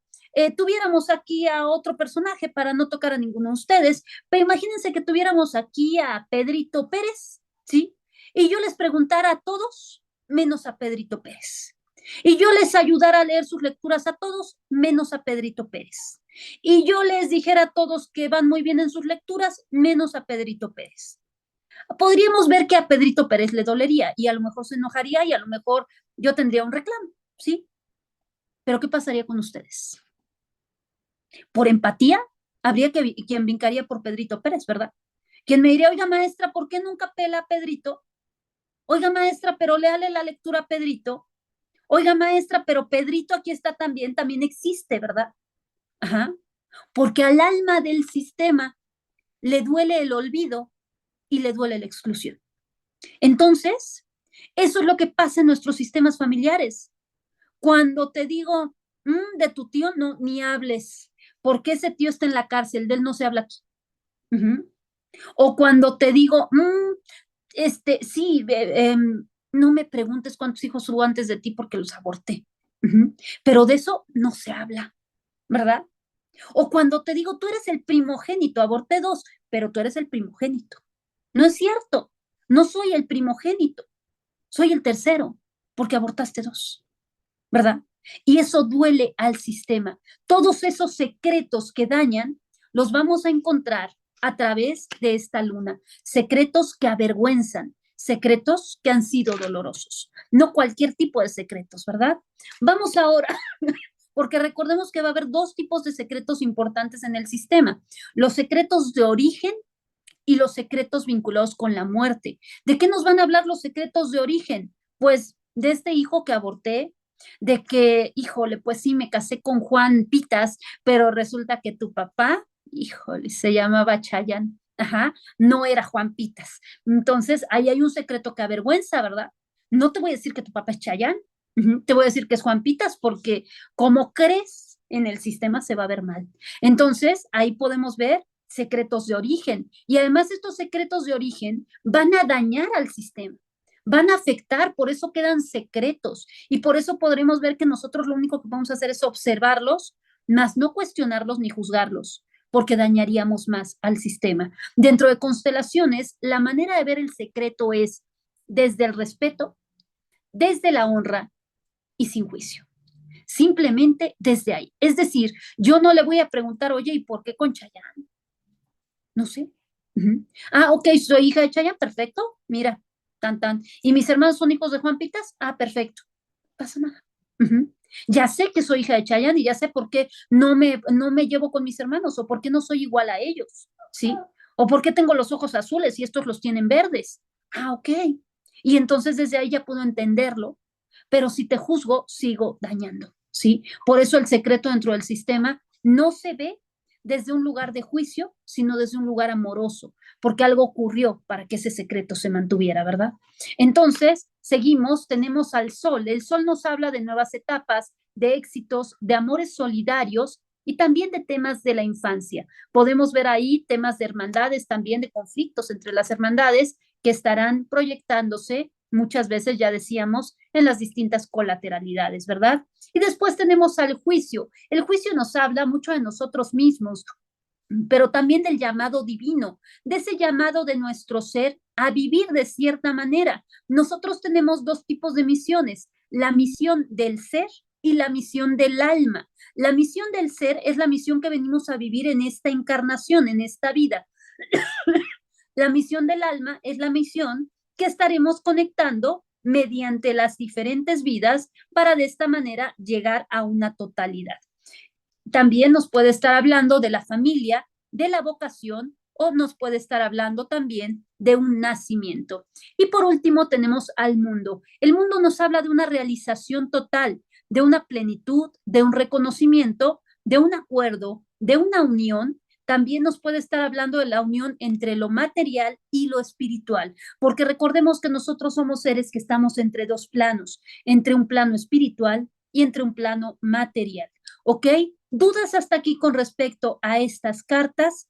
Speaker 1: tuviéramos aquí a otro personaje para no tocar a ninguno de ustedes, pero imagínense que tuviéramos aquí a Pedrito Pérez, ¿sí? Y yo les preguntara a todos, menos a Pedrito Pérez. Y yo les ayudara a leer sus lecturas a todos, menos a Pedrito Pérez. Y yo les dijera a todos que van muy bien en sus lecturas, menos a Pedrito Pérez. Podríamos ver que a Pedrito Pérez le dolería y a lo mejor se enojaría y a lo mejor yo tendría un reclamo, ¿sí? Pero ¿qué pasaría con ustedes? Por empatía, habría quien brincaría por Pedrito Pérez, ¿verdad? Quien me diría, oiga maestra, ¿por qué nunca pela a Pedrito? Oiga maestra, pero léale la lectura a Pedrito. Oiga maestra, pero Pedrito aquí está también, también existe, ¿verdad? Ajá. Porque al alma del sistema le duele el olvido y le duele la exclusión. Entonces, eso es lo que pasa en nuestros sistemas familiares. Cuando te digo, de tu tío no, ni hables, porque ese tío está en la cárcel, de él no se habla aquí. Uh-huh. O cuando te digo, sí, no me preguntes cuántos hijos hubo antes de ti porque los aborté. Uh-huh. Pero de eso no se habla, ¿verdad? O cuando te digo, tú eres el primogénito, aborté 2, pero tú eres el primogénito. No es cierto, no soy el primogénito, soy el tercero, porque abortaste 2, ¿verdad? Y eso duele al sistema. Todos esos secretos que dañan los vamos a encontrar a través de esta luna. Secretos que avergüenzan, secretos que han sido dolorosos. No cualquier tipo de secretos, ¿verdad? Vamos ahora, porque recordemos que va a haber 2 tipos de secretos importantes en el sistema. Los secretos de origen y los secretos vinculados con la muerte. ¿De qué nos van a hablar los secretos de origen? Pues de este hijo que aborté, de que, híjole, pues sí, me casé con Juan Pitas, pero resulta que tu papá, híjole, se llamaba Chayanne. Ajá, no era Juan Pitas. Entonces, ahí hay un secreto que avergüenza, ¿verdad? No te voy a decir que tu papá es Chayanne, te voy a decir que es Juan Pitas, porque como crees en el sistema se va a ver mal. Entonces, ahí podemos ver secretos de origen. Y además estos secretos de origen van a dañar al sistema, van a afectar, por eso quedan secretos. Y por eso podremos ver que nosotros lo único que vamos a hacer es observarlos, más no cuestionarlos ni juzgarlos, porque dañaríamos más al sistema. Dentro de constelaciones, la manera de ver el secreto es desde el respeto, desde la honra y sin juicio. Simplemente desde ahí. Es decir, yo no le voy a preguntar, oye, ¿y por qué con Chayanne? No sé. Uh-huh. Ah, ok, soy hija de Chayanne, perfecto. Mira, tan, tan. ¿Y mis hermanos son hijos de Juan Pitas? Ah, perfecto. No pasa nada. Uh-huh. Ya sé que soy hija de Chayanne y ya sé por qué no me llevo con mis hermanos o por qué no soy igual a ellos, ¿sí? O por qué tengo los ojos azules y estos los tienen verdes. Ah, ok. Y entonces desde ahí ya puedo entenderlo, pero si te juzgo, sigo dañando, ¿sí? Por eso el secreto dentro del sistema no se ve, desde un lugar de juicio, sino desde un lugar amoroso, porque algo ocurrió para que ese secreto se mantuviera, ¿verdad? Entonces, seguimos, tenemos al sol. El sol nos habla de nuevas etapas, de éxitos, de amores solidarios y también de temas de la infancia. Podemos ver ahí temas de hermandades, también de conflictos entre las hermandades que estarán proyectándose muchas veces, ya decíamos, en las distintas colateralidades, ¿verdad? Y después tenemos al juicio. El juicio nos habla mucho de nosotros mismos, pero también del llamado divino, de ese llamado de nuestro ser a vivir de cierta manera. Nosotros tenemos dos tipos de misiones, la misión del ser y la misión del alma. La misión del ser es la misión que venimos a vivir en esta encarnación, en esta vida. La misión del alma es la misión que estaremos conectando mediante las diferentes vidas para de esta manera llegar a una totalidad. También nos puede estar hablando de la familia, de la vocación o nos puede estar hablando también de un nacimiento. Y por último tenemos al mundo. El mundo nos habla de una realización total, de una plenitud, de un reconocimiento, de un acuerdo, de una unión. También nos puede estar hablando de la unión entre lo material y lo espiritual, porque recordemos que nosotros somos seres que estamos entre dos planos, entre un plano espiritual y entre un plano material. ¿Ok? ¿Dudas hasta aquí con respecto a estas cartas?